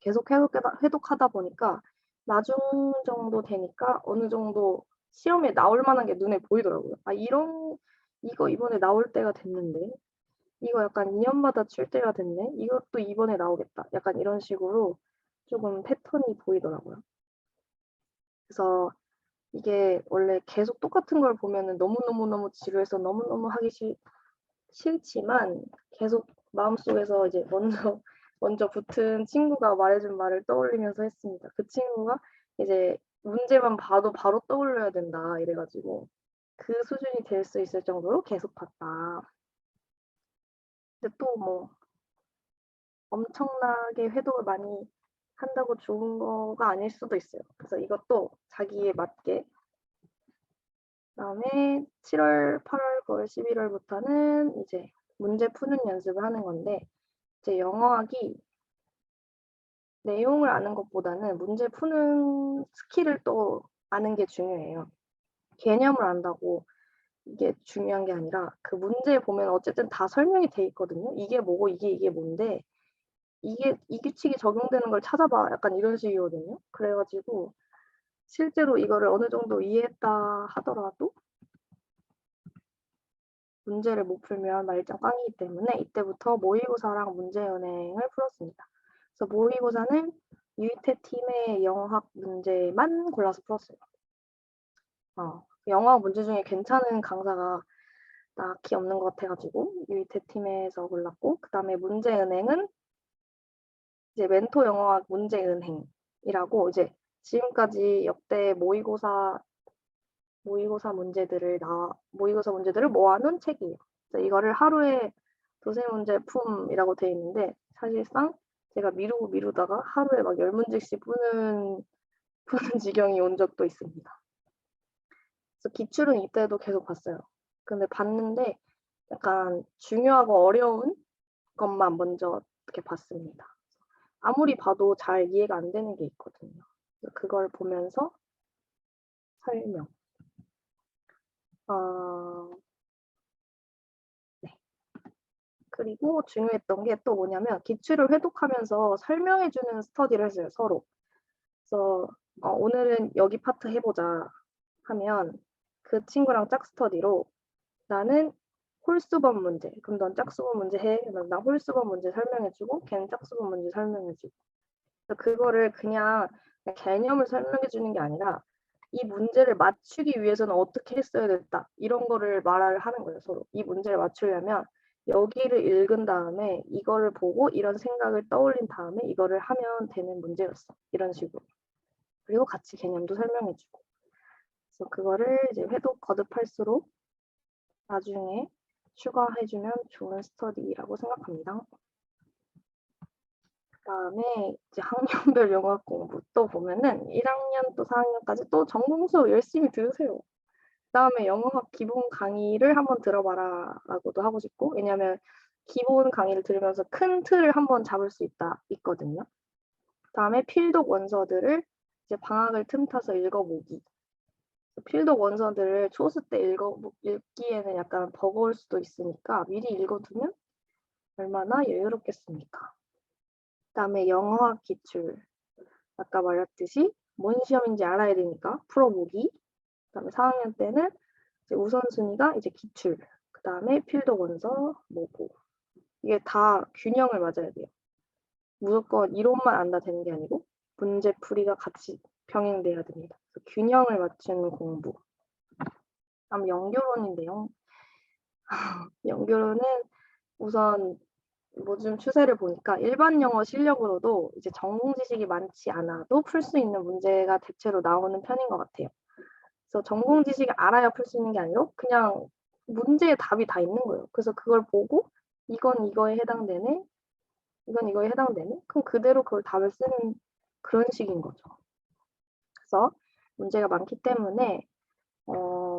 [SPEAKER 2] 계속 해독하다 보니까 나중 정도 되니까 어느 정도 시험에 나올 만한 게 눈에 보이더라고요. 아, 이거 이번에 나올 때가 됐는데 이거 약간 2년마다 출 때가 됐네. 이것도 이번에 나오겠다. 약간 이런 식으로 조금 패턴이 보이더라고요. 그래서 이게 원래 계속 똑같은 걸 보면은 너무너무 지루해서 너무너무 하기 싫지만 계속 마음속에서 이제 먼저 붙은 친구가 말해준 말을 떠올리면서 했습니다. 그 친구가 이제 문제만 봐도 바로 떠올려야 된다 이래가지고 그 수준이 될 수 있을 정도로 계속 봤다. 근데 또 뭐 엄청나게 회독을 많이 한다고 좋은 거가 아닐 수도 있어요. 그래서 이것도 자기에 맞게. 그다음에 7월, 8월, 9월, 11월부터는 이제 문제 푸는 연습을 하는 건데 이제 영어학이 내용을 아는 것보다는 문제 푸는 스킬을 또 아는 게 중요해요. 개념을 안다고 이게 중요한 게 아니라 그 문제 보면 어쨌든 다 설명이 돼 있거든요. 이게 뭐고 이게 뭔데 이게 이 규칙이 적용되는 걸 찾아봐 약간 이런 식이거든요. 그래가지고 실제로 이거를 어느 정도 이해했다 하더라도 문제를 못 풀면 말짱 꽝이기 때문에 이때부터 모의고사랑 문제은행을 풀었습니다. 그래서 모의고사는 유이태 팀의 영어학 문제만 골라서 풀었어요. 영어학 문제 중에 괜찮은 강사가 딱히 없는 것 같아가지고 유이태 팀에서 골랐고 그 다음에 문제은행은 이제 멘토 영어학 문제은행이라고 이제 지금까지 역대 모의고사 문제들을 모아놓은 책이에요. 그래서 이거를 하루에 두세 문제 품이라고 되어 있는데 사실상 제가 미루다가 하루에 막 10문제씩 푸는 지경이 온 적도 있습니다. 그래서 기출은 이때도 계속 봤어요. 근데 봤는데 약간 중요하고 어려운 것만 먼저 이렇게 봤습니다. 아무리 봐도 잘 이해가 안 되는 게 있거든요. 그걸 보면서 설명. 네. 그리고 중요했던 게 또 뭐냐면 기출을 회독하면서 설명해주는 스터디를 했어요, 서로. 그래서 오늘은 여기 파트 해보자 하면 그 친구랑 짝스터디로 나는 홀수번 문제, 그럼 넌 짝수번 문제 해. 나 홀수번 문제 설명해주고 걔는 짝수번 문제 설명해주고. 그거를 그냥 개념을 설명해주는 게 아니라 이 문제를 맞추기 위해서는 어떻게 했어야 됐다. 이런 거를 말을 하는 거예요, 서로. 이 문제를 맞추려면 여기를 읽은 다음에 이거를 보고 이런 생각을 떠올린 다음에 이거를 하면 되는 문제였어. 이런 식으로. 그리고 같이 개념도 설명해주고. 그래서 그거를 이제 회독 거듭할수록 나중에 추가해주면 좋은 스터디라고 생각합니다. 그다음에 이제 학년별 영어학 공부 또 보면은 1학년 또 4학년까지 또 전공 수업 열심히 들으세요. 그다음에 영어학 기본 강의를 한번 들어봐라라고도 하고 싶고 왜냐면 기본 강의를 들으면서 큰 틀을 한번 잡을 수 있거든요. 그다음에 필독 원서들을 이제 방학을 틈타서 읽어보기. 필독 원서들을 초수 때 읽기에는 약간 버거울 수도 있으니까 미리 읽어두면 얼마나 여유롭겠습니까? 그다음에 영어학 기출. 아까 말했듯이 뭔 시험인지 알아야 되니까 풀어보기. 그다음에 4학년 때는 이제 우선순위가 이제 기출. 그다음에 필독 원서 모고. 이게 다 균형을 맞아야 돼요. 무조건 이론만 안다 되는 게 아니고 문제풀이가 같이 병행돼야 됩니다. 그래서 균형을 맞추는 공부. 다음 연교론인데요. 연교론은 우선 요즘 추세를 보니까 일반 영어 실력으로도 이제 전공 지식이 많지 않아도 풀 수 있는 문제가 대체로 나오는 편인 것 같아요. 그래서 전공 지식을 알아야 풀 수 있는 게 아니고 그냥 문제의 답이 다 있는 거예요. 그래서 그걸 보고 이건 이거에 해당되네, 이건 이거에 해당되네. 그럼 그대로 그걸 답을 쓰는 그런 식인 거죠. 그래서 문제가 많기 때문에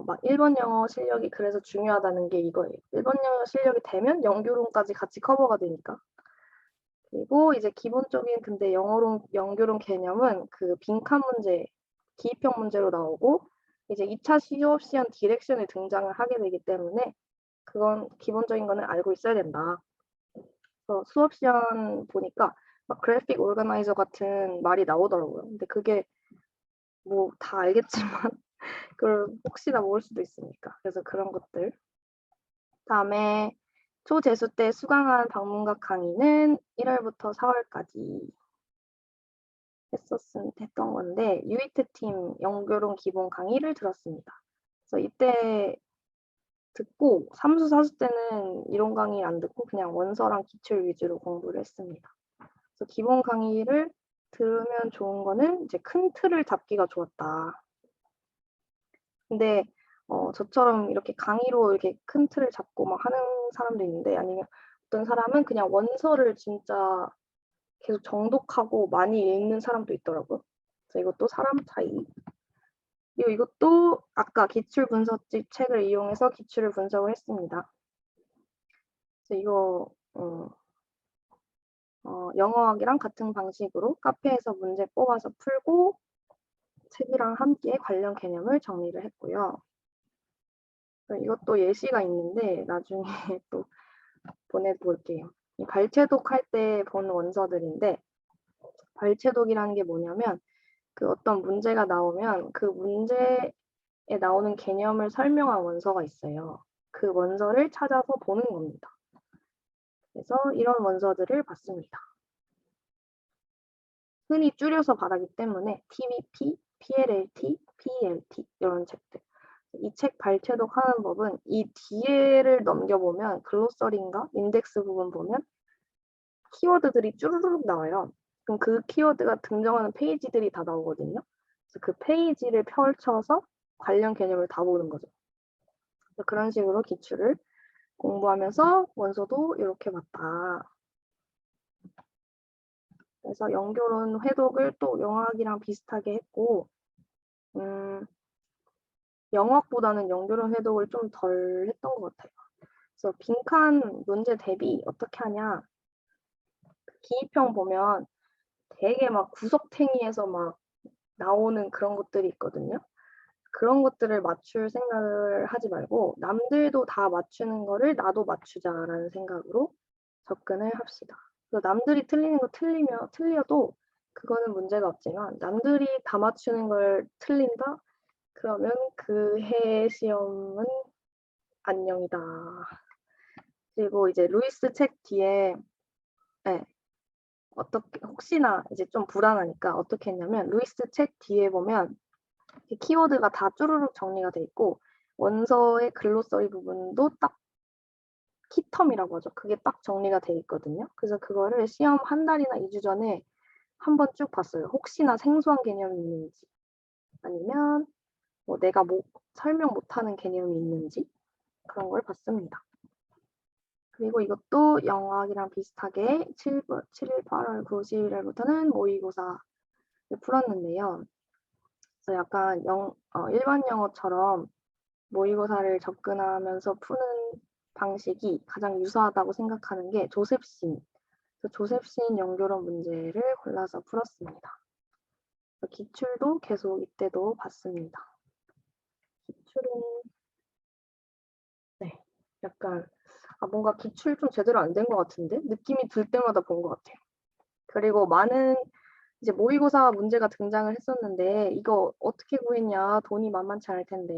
[SPEAKER 2] 막 일본 영어 실력이 그래서 중요하다는 게 이거예요. 일본 영어 실력이 되면 연교론까지 같이 커버가 되니까. 그리고 이제 기본적인 근데 연교론 개념은 그 빈칸 문제, 기입형 문제로 나오고 이제 2차 수업 시험 디렉션에 등장을 하게 되기 때문에 그건 기본적인 거는 알고 있어야 된다. 그래서 수업 시험 보니까 막 그래픽 오르가나이저 같은 말이 나오더라고요. 근데 그게 뭐 다 알겠지만 그걸 혹시나 모를 수도 있으니까. 그래서 그런 것들. 그다음에 초재수 때 수강한 방문각 강의는 1월부터 4월까지 했던 건데 유이트 팀 연교론 기본 강의를 들었습니다. 그래서 이때 듣고 3수 4수 때는 이론 강의 안 듣고 그냥 원서랑 기출 위주로 공부를 했습니다. 그래서 기본 강의를 들으면 좋은 거는 이제 큰 틀을 잡기가 좋았다. 근데 저처럼 이렇게 강의로 이렇게 큰 틀을 잡고 막 하는 사람도 있는데 아니면 어떤 사람은 그냥 원서를 진짜 계속 정독하고 많이 읽는 사람도 있더라고요. 그래서 이것도 사람 차이. 그리고 이것도 아까 기출 분석집 책을 이용해서 기출을 분석을 했습니다. 그래서 이거 영어학이랑 같은 방식으로 카페에서 문제 뽑아서 풀고 책이랑 함께 관련 개념을 정리를 했고요. 이것도 예시가 있는데 나중에 또 보내볼게요. 이 발췌독할 때 본 원서들인데 발췌독이라는 게 뭐냐면 그 어떤 문제가 나오면 그 문제에 나오는 개념을 설명한 원서가 있어요. 그 원서를 찾아서 보는 겁니다. 그래서 이런 원서들을 봤습니다. 흔히 줄여서 말하기 때문에 TBP, PLLT, PELT 이런 책들. 이 책 발췌독 하는 법은 이 뒤에를 넘겨보면 글로서리인가 인덱스 부분 보면 키워드들이 쭈루룩 나와요. 그럼 그 키워드가 등장하는 페이지들이 다 나오거든요. 그래서 그 페이지를 펼쳐서 관련 개념을 다 보는 거죠. 그래서 그런 식으로 기출을 공부하면서 원서도 이렇게 봤다. 그래서 연결론 회독을 또 영어학이랑 비슷하게 했고 영어학보다는 연결론 회독을 좀 덜 했던 것 같아요. 그래서 빈칸 문제 대비 어떻게 하냐. 기입형 보면 되게 막 구석탱이에서 막 나오는 그런 것들이 있거든요. 그런 것들을 맞출 생각을 하지 말고 남들도 다 맞추는 거를 나도 맞추자라는 생각으로 접근을 합시다. 그래서 남들이 틀리는 거 틀려도 그거는 문제가 없지만 남들이 다 맞추는 걸 틀린다? 그러면 그 해 시험은 안녕이다. 그리고 이제 루이스 책 뒤에 어떻게 혹시나 이제 좀 불안하니까 어떻게 했냐면 루이스 책 뒤에 보면 키워드가 다 쭈루룩 정리가 돼 있고 원서의 글로서리 부분도 딱 키텀이라고 하죠. 그게 딱 정리가 돼 있거든요. 그래서 그거를 시험 한 달이나 2주 전에 한번 쭉 봤어요. 혹시나 생소한 개념이 있는지 아니면 뭐 내가 설명 못하는 개념이 있는지 그런 걸 봤습니다. 그리고 이것도 영어학이랑 비슷하게 7일, 8월, 9, 11일부터는 모의고사를 풀었는데요. 그래서 약간 일반 영어처럼 모의고사를 접근하면서 푸는 방식이 가장 유사하다고 생각하는 게 조셉신. 조셉신 연결론 문제를 골라서 풀었습니다. 기출도 계속 이때도 봤습니다. 기출은 약간 뭔가 기출 좀 제대로 안 된 것 같은데 느낌이 들 때마다 본 것 같아요. 그리고 많은 이제 모의고사 문제가 등장을 했었는데 이거 어떻게 구했냐 돈이 만만치 않을 텐데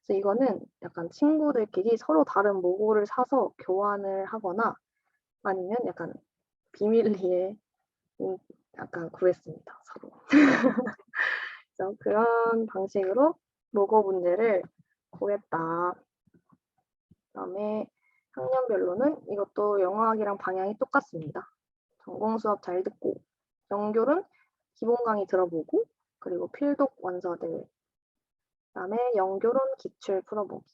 [SPEAKER 2] 그래서 이거는 약간 친구들끼리 서로 다른 모고를 사서 교환을 하거나 아니면 약간 비밀리에 약간 구했습니다 서로. 그래서 그런 방식으로 모고 문제를 구했다. 그다음에 학년별로는 이것도 영어학이랑 방향이 똑같습니다. 전공 수업 잘 듣고 연결은 기본 강의 들어보고 그리고 필독 원서들 그다음에 연결론 기출 풀어보기.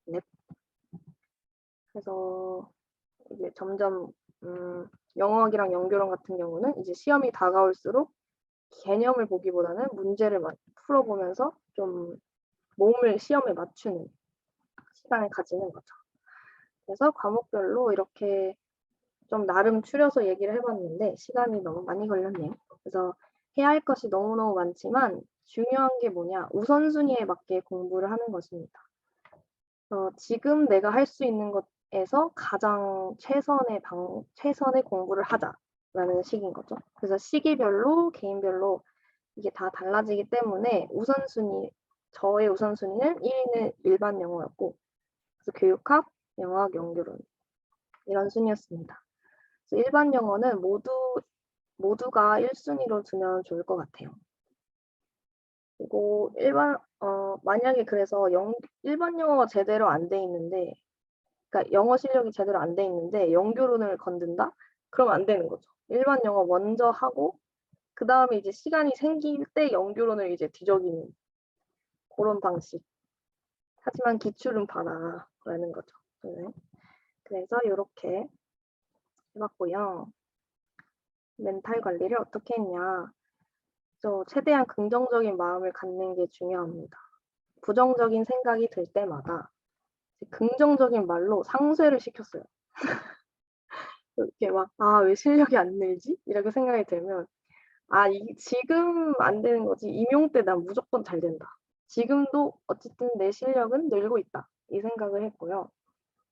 [SPEAKER 2] 네. 그래서 이제 점점 영어학이랑 연결론 같은 경우는 이제 시험이 다가올수록 개념을 보기보다는 문제를 풀어보면서 좀 몸을 시험에 맞추는 시간을 가지는 거죠. 그래서 과목별로 이렇게 좀 나름 추려서 얘기를 해봤는데 시간이 너무 많이 걸렸네요. 그래서 해야 할 것이 너무너무 많지만 중요한 게 뭐냐 우선순위에 맞게 공부를 하는 것입니다. 지금 내가 할 수 있는 것에서 가장 최선의 공부를 하자라는 식인 거죠. 그래서 시기별로 개인별로 이게 다 달라지기 때문에 저의 우선순위는 1위는 일반 영어였고 그래서 교육학, 영어학, 연결론 이런 순이었습니다. 그래서 일반 영어는 모두가 1순위로 두면 좋을 것 같아요. 그리고 만약에 그래서 일반 영어가 제대로 안 돼 있는데 그러니까 영어 실력이 제대로 안 돼 있는데 연결론을 건든다? 그러면 안 되는 거죠. 일반 영어 먼저 하고 그 다음에 이제 시간이 생길 때 연결론을 이제 뒤적이는 그런 방식. 하지만 기출은 봐라라는 거죠. 네. 그래서 이렇게 해봤고요. 멘탈 관리를 어떻게 했냐. 최대한 긍정적인 마음을 갖는 게 중요합니다. 부정적인 생각이 들 때마다 긍정적인 말로 상쇄를 시켰어요. 이렇게 막, 왜 실력이 안 늘지? 이렇게 생각이 들면, 지금 안 되는 거지. 임용 때 난 무조건 잘 된다. 지금도 어쨌든 내 실력은 늘고 있다. 이 생각을 했고요.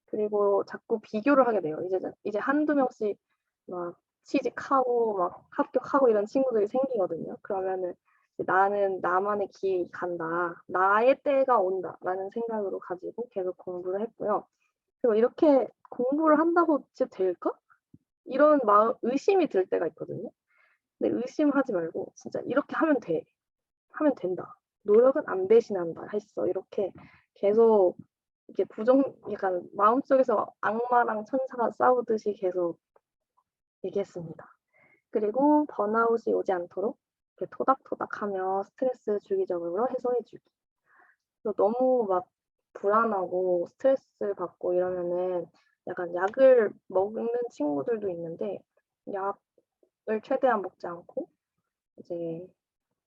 [SPEAKER 2] 그리고 자꾸 비교를 하게 돼요. 이제 한두 명씩 막 취직하고 막 합격하고 이런 친구들이 생기거든요. 그러면은 나는 나만의 길이 간다. 나의 때가 온다라는 생각으로 가지고 계속 공부를 했고요. 그리고 이렇게 공부를 한다고 진짜 될까? 이런 의심이 들 때가 있거든요. 근데 의심하지 말고 진짜 이렇게 하면 돼. 하면 된다. 노력은 안 배신한다. 했어. 이렇게 계속 이게 약간 마음속에서 악마랑 천사가 싸우듯이 계속 얘기했습니다. 그리고 번아웃이 오지 않도록 이렇게 토닥토닥하며 스트레스 주기적으로 해소해주기. 너무 막 불안하고 스트레스 받고 이러면은 약간 약을 먹는 친구들도 있는데 약을 최대한 먹지 않고 이제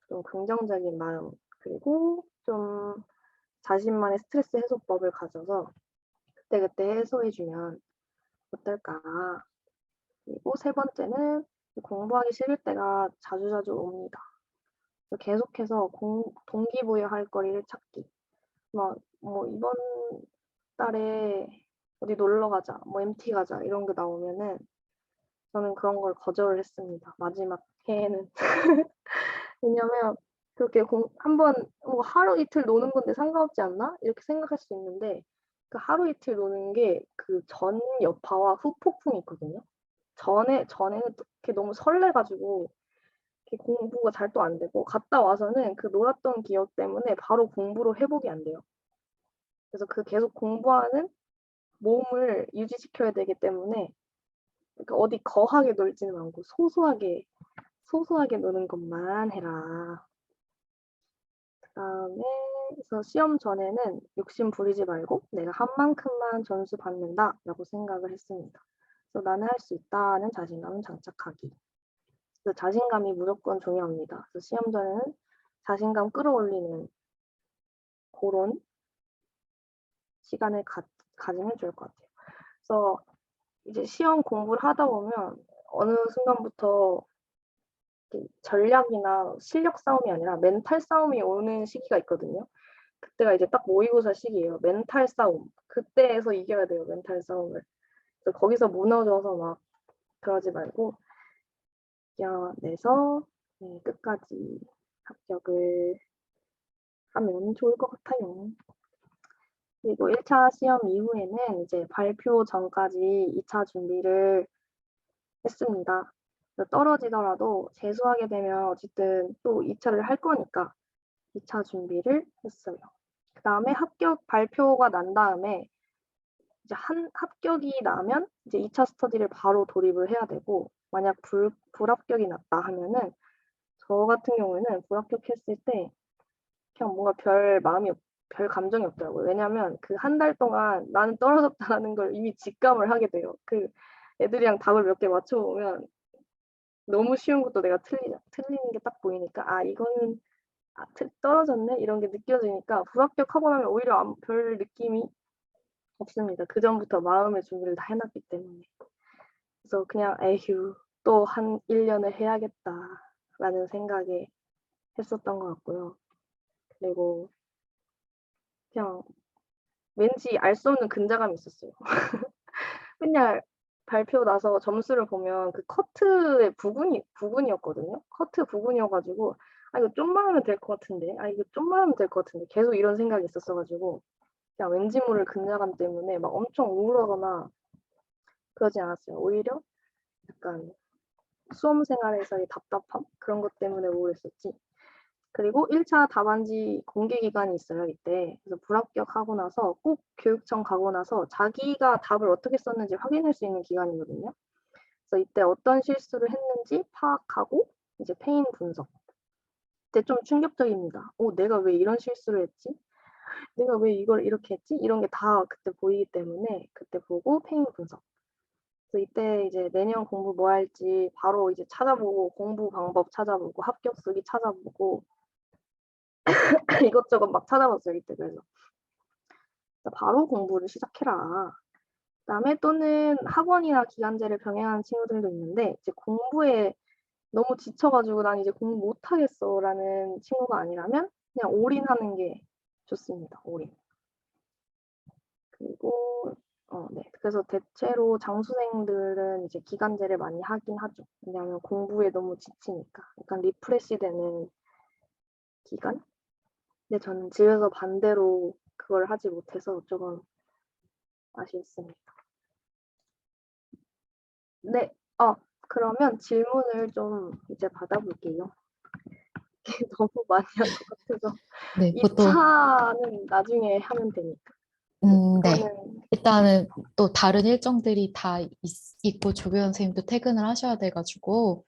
[SPEAKER 2] 좀 긍정적인 마음 그리고 좀 자신만의 스트레스 해소법을 가져서 그때그때 해소해주면 어떨까. 그리고 세 번째는 공부하기 싫을 때가 자주자주 옵니다. 계속해서 동기부여할 거리를 찾기. 뭐 이번 달에 어디 놀러 가자, 뭐 MT 가자 이런 게 나오면은 저는 그런 걸 거절을 했습니다. 마지막 해에는. 왜냐면 그렇게 한번 하루 이틀 노는 건데 상관없지 않나? 이렇게 생각할 수 있는데 그 하루 이틀 노는 게 그 전 여파와 후 폭풍이 있거든요. 전에는 이렇게 너무 설레가지고 이렇게 공부가 잘 또 안 되고 갔다 와서는 그 놀았던 기억 때문에 바로 공부로 회복이 안 돼요. 그래서 그 계속 공부하는 몸을 유지시켜야 되기 때문에 그러니까 어디 거하게 놀지는 않고 소소하게 노는 것만 해라. 그다음에 그래서 시험 전에는 욕심 부리지 말고 내가 한 만큼만 점수 받는다라고 생각을 했습니다. 그래서 나는 할 수 있다는 자신감을 장착하기. 그래서 자신감이 무조건 중요합니다. 그래서 시험 전에는 자신감 끌어올리는 그런 시간을 가지면 좋을 것 같아요. 그래서 이제 시험 공부를 하다 보면 어느 순간부터 전략이나 실력 싸움이 아니라 멘탈 싸움이 오는 시기가 있거든요. 그때가 이제 딱 모의고사 시기예요. 멘탈 싸움. 그때에서 이겨야 돼요. 멘탈 싸움을. 그래서 거기서 무너져서 막 그러지 말고 이겨내서 끝까지 합격을 하면 좋을 것 같아요. 그리고 1차 시험 이후에는 이제 발표 전까지 2차 준비를 했습니다. 떨어지더라도 재수하게 되면 어쨌든 또 2차를 할 거니까 2차 준비를 했어요. 그 다음에 합격 발표가 난 다음에 이제 합격이 나면 이제 2차 스터디를 바로 돌입을 해야 되고 만약 불합격이 났다 하면은 저 같은 경우에는 불합격했을 때 그냥 뭔가 별 감정이 없더라고요. 왜냐면 그 한 달 동안 나는 떨어졌다라는 걸 이미 직감을 하게 돼요. 그 애들이랑 답을 몇 개 맞춰보면 너무 쉬운 것도 내가 틀리는 게 딱 보이니까 이거는 떨어졌네 이런 게 느껴지니까 불합격하고 나면 오히려 별 느낌이 없습니다. 그전부터 마음의 준비를 다 해놨기 때문에. 그래서 그냥 에휴 또 한 1년을 해야겠다라는 생각에 했었던 것 같고요. 그리고 그냥 왠지 알 수 없는 근자감이 있었어요. 맨날 발표 나서 점수를 보면 그 커트의 부분이었거든요. 커트 부분이어가지고 이거 좀만 하면 될 것 같은데 이거 좀만 하면 될 것 같은데 계속 이런 생각이 있었어가지고 그냥 왠지 모를 근자감 때문에 막 엄청 우울하거나 그러지 않았어요. 오히려 약간 수험 생활에서의 답답함 그런 것 때문에 우울했었지. 그리고 1차 답안지 공개 기간이 있어요, 이때. 그래서 불합격하고 나서 꼭 교육청 가고 나서 자기가 답을 어떻게 썼는지 확인할 수 있는 기간이거든요. 그래서 이때 어떤 실수를 했는지 파악하고 이제 페인 분석. 이때 좀 충격적입니다. 내가 왜 이런 실수를 했지? 내가 왜 이걸 이렇게 했지? 이런 게 다 그때 보이기 때문에 그때 보고 페인 분석. 그래서 이때 이제 내년 공부 뭐 할지 바로 이제 찾아보고 공부 방법 찾아보고 합격 쓰기 찾아보고 이것저것 막 찾아봤어요 이때. 그래서 바로 공부를 시작해라. 그다음에 또는 학원이나 기간제를 병행하는 친구들도 있는데 이제 공부에 너무 지쳐가지고 난 이제 공부 못하겠어라는 친구가 아니라면 그냥 올인하는 게 좋습니다. 올인. 그리고 네. 그래서 대체로 장수생들은 이제 기간제를 많이 하긴 하죠. 왜냐하면 공부에 너무 지치니까. 약간 리프레시되는 기간? 근데 저는 집에서 반대로 그걸 하지 못해서 조금 아쉽습니다. 네. 그러면 질문을 좀 이제 받아볼게요. 너무 많이 한 것 같아서.
[SPEAKER 1] 네, 보통
[SPEAKER 2] 2차는 나중에 하면 되니까.
[SPEAKER 1] 네.
[SPEAKER 2] 이거는
[SPEAKER 1] 일단은 또 다른 일정들이 다 있고 조교원 선생님도 퇴근을 하셔야 돼가지고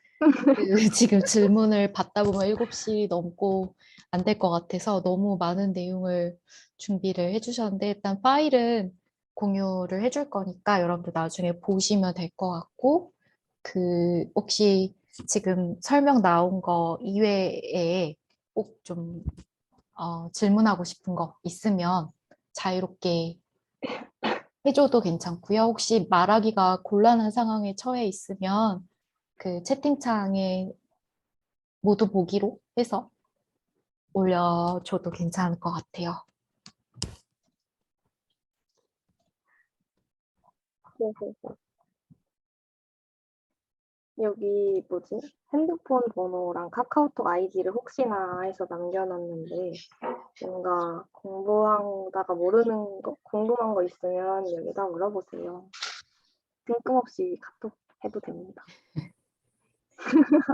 [SPEAKER 1] 지금 질문을 받다 보면 7시 넘고 안 될 것 같아서 너무 많은 내용을 준비를 해주셨는데 일단 파일은 공유를 해줄 거니까 여러분들 나중에 보시면 될 것 같고 혹시 지금 설명 나온 거 이외에 꼭 좀 질문하고 싶은 거 있으면 자유롭게 해줘도 괜찮고요. 혹시 말하기가 곤란한 상황에 처해 있으면 그 채팅창에 모두 보기로 해서 올려줘도 괜찮을 것 같아요.
[SPEAKER 2] 여기 뭐지? 핸드폰 번호랑 카카오톡 아이디를 혹시나 해서 남겨놨는데 뭔가 공부하다가 모르는 거, 궁금한 거 있으면 여기다 물어보세요. 뜬금없이 카톡 해도 됩니다.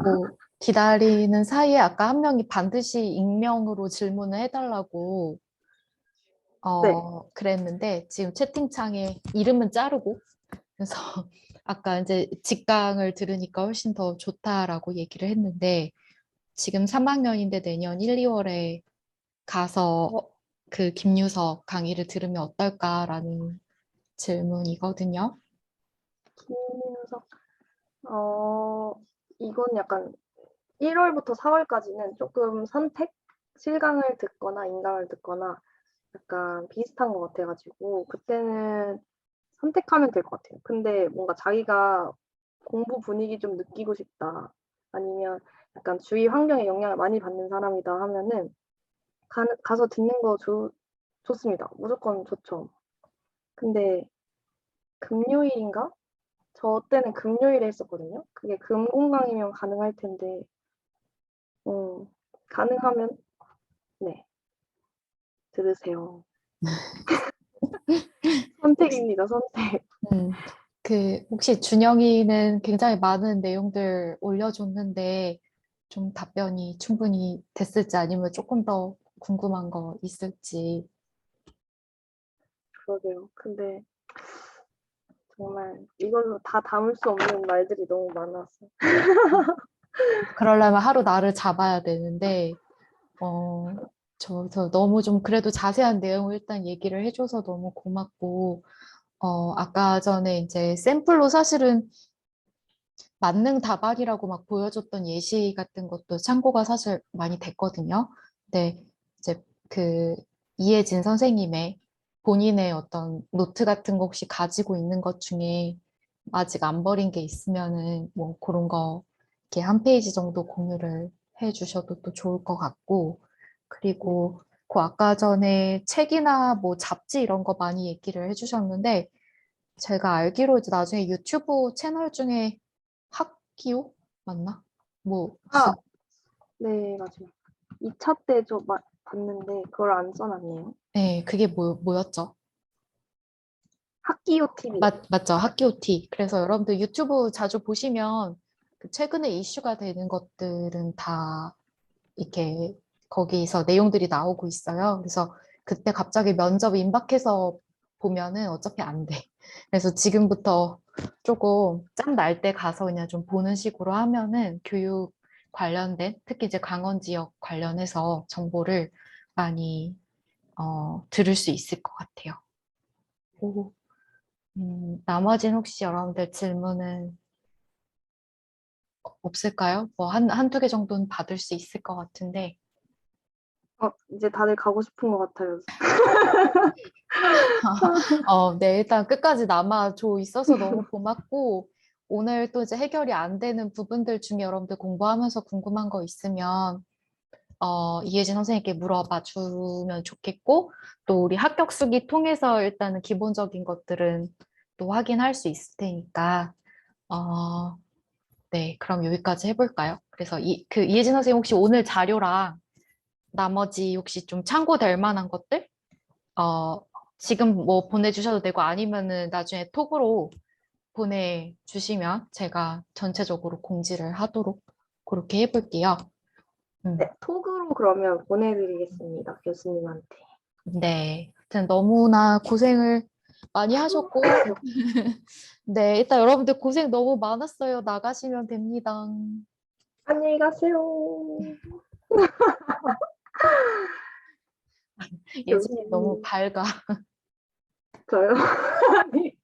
[SPEAKER 1] 뭐 기다리는 사이에 아까 한 명이 반드시 익명으로 질문을 해달라고
[SPEAKER 2] 네.
[SPEAKER 1] 그랬는데 지금 채팅창에 이름은 자르고 그래서 아까 이제 직강을 들으니까 훨씬 더 좋다라고 얘기를 했는데 지금 3학년인데 내년 1, 2월에 가서 그 김유석 강의를 들으면 어떨까라는 질문이거든요.
[SPEAKER 2] 김윤석, 이건 약간 1월부터 4월까지는 조금 실강을 듣거나 인강을 듣거나 약간 비슷한 것 같아가지고 그때는 선택하면 될 것 같아요. 근데 뭔가 자기가 공부 분위기 좀 느끼고 싶다. 아니면 약간 주위 환경에 영향을 많이 받는 사람이다 하면은 가서 듣는 거 좋습니다. 무조건 좋죠. 근데 금요일인가? 저 때는 금요일에 했었거든요. 그게 금공강이면 가능할 텐데, 가능하면 네, 들으세요. 선택입니다, 선택.
[SPEAKER 1] 음, 혹시 준영이는 굉장히 많은 내용들 올려줬는데 좀 답변이 충분히 됐을지 아니면 조금 더 궁금한 거 있을지.
[SPEAKER 2] 그러게요. 근데 정말 이걸로 다 담을 수 없는 말들이 너무 많아서.
[SPEAKER 1] 그러려면 하루 나를 잡아야 되는데, 어, 저 너무 좀 그래도 자세한 내용을 일단 얘기를 해줘서 너무 고맙고, 아까 전에 이제 샘플로 사실은 만능 다발이라고 막 보여줬던 예시 같은 것도 참고가 사실 많이 됐거든요. 근데 이제 이혜진 선생님의 본인의 어떤 노트 같은 거 혹시 가지고 있는 것 중에 아직 안 버린 게 있으면은 뭐 그런 거 이렇게 한 페이지 정도 공유를 해 주셔도 또 좋을 것 같고, 그리고 그 아까 전에 책이나 뭐 잡지 이런 거 많이 얘기를 해 주셨는데 제가 알기로 이제 나중에 유튜브 채널 중에 학기호 맞나? 뭐
[SPEAKER 2] 아,
[SPEAKER 1] 무슨
[SPEAKER 2] 네, 맞아요. 2차 때 좀 봤는데 그걸 안 써놨네요.
[SPEAKER 1] 네, 그게 뭐였죠?
[SPEAKER 2] 학기호 TV.
[SPEAKER 1] 맞죠. 학기호 T. 그래서 여러분들 유튜브 자주 보시면 그 최근에 이슈가 되는 것들은 다 이렇게 거기서 내용들이 나오고 있어요. 그래서 그때 갑자기 면접 임박해서 보면은 어차피 안 돼. 그래서 지금부터 조금 짬 날 때 가서 그냥 좀 보는 식으로 하면은 교육 관련된 특히 이제 강원 지역 관련해서 정보를 많이 들을 수 있을 것 같아요. 오, 나머지는 혹시 여러분들 질문은 없을까요? 뭐 한두 개 정도는 받을 수 있을 것 같은데.
[SPEAKER 2] 이제 다들 가고 싶은 것 같아요.
[SPEAKER 1] 네, 일단 끝까지 남아줘 있어서 너무 고맙고, 오늘 또 이제 해결이 안 되는 부분들 중에 여러분들 공부하면서 궁금한 거 있으면, 이혜진 선생님께 물어봐 주면 좋겠고, 또 우리 합격 수기 통해서 일단은 기본적인 것들은 또 확인할 수 있을 테니까, 네, 그럼 여기까지 해볼까요? 그래서 이혜진 선생님 혹시 오늘 자료랑 나머지 혹시 좀 참고될 만한 것들? 지금 뭐 보내주셔도 되고 아니면은 나중에 톡으로 보내주시면 제가 전체적으로 공지를 하도록 그렇게 해볼게요.
[SPEAKER 2] 네, 톡으로 그러면 보내드리겠습니다. 교수님한테.
[SPEAKER 1] 네, 하여튼 너무나 고생을 많이 하셨고, 네, 일단 여러분들 고생 너무 많았어요. 나가시면 됩니다.
[SPEAKER 2] 안녕히 가세요.
[SPEAKER 1] 예진이 너무 밝아.
[SPEAKER 2] 저요? 아니.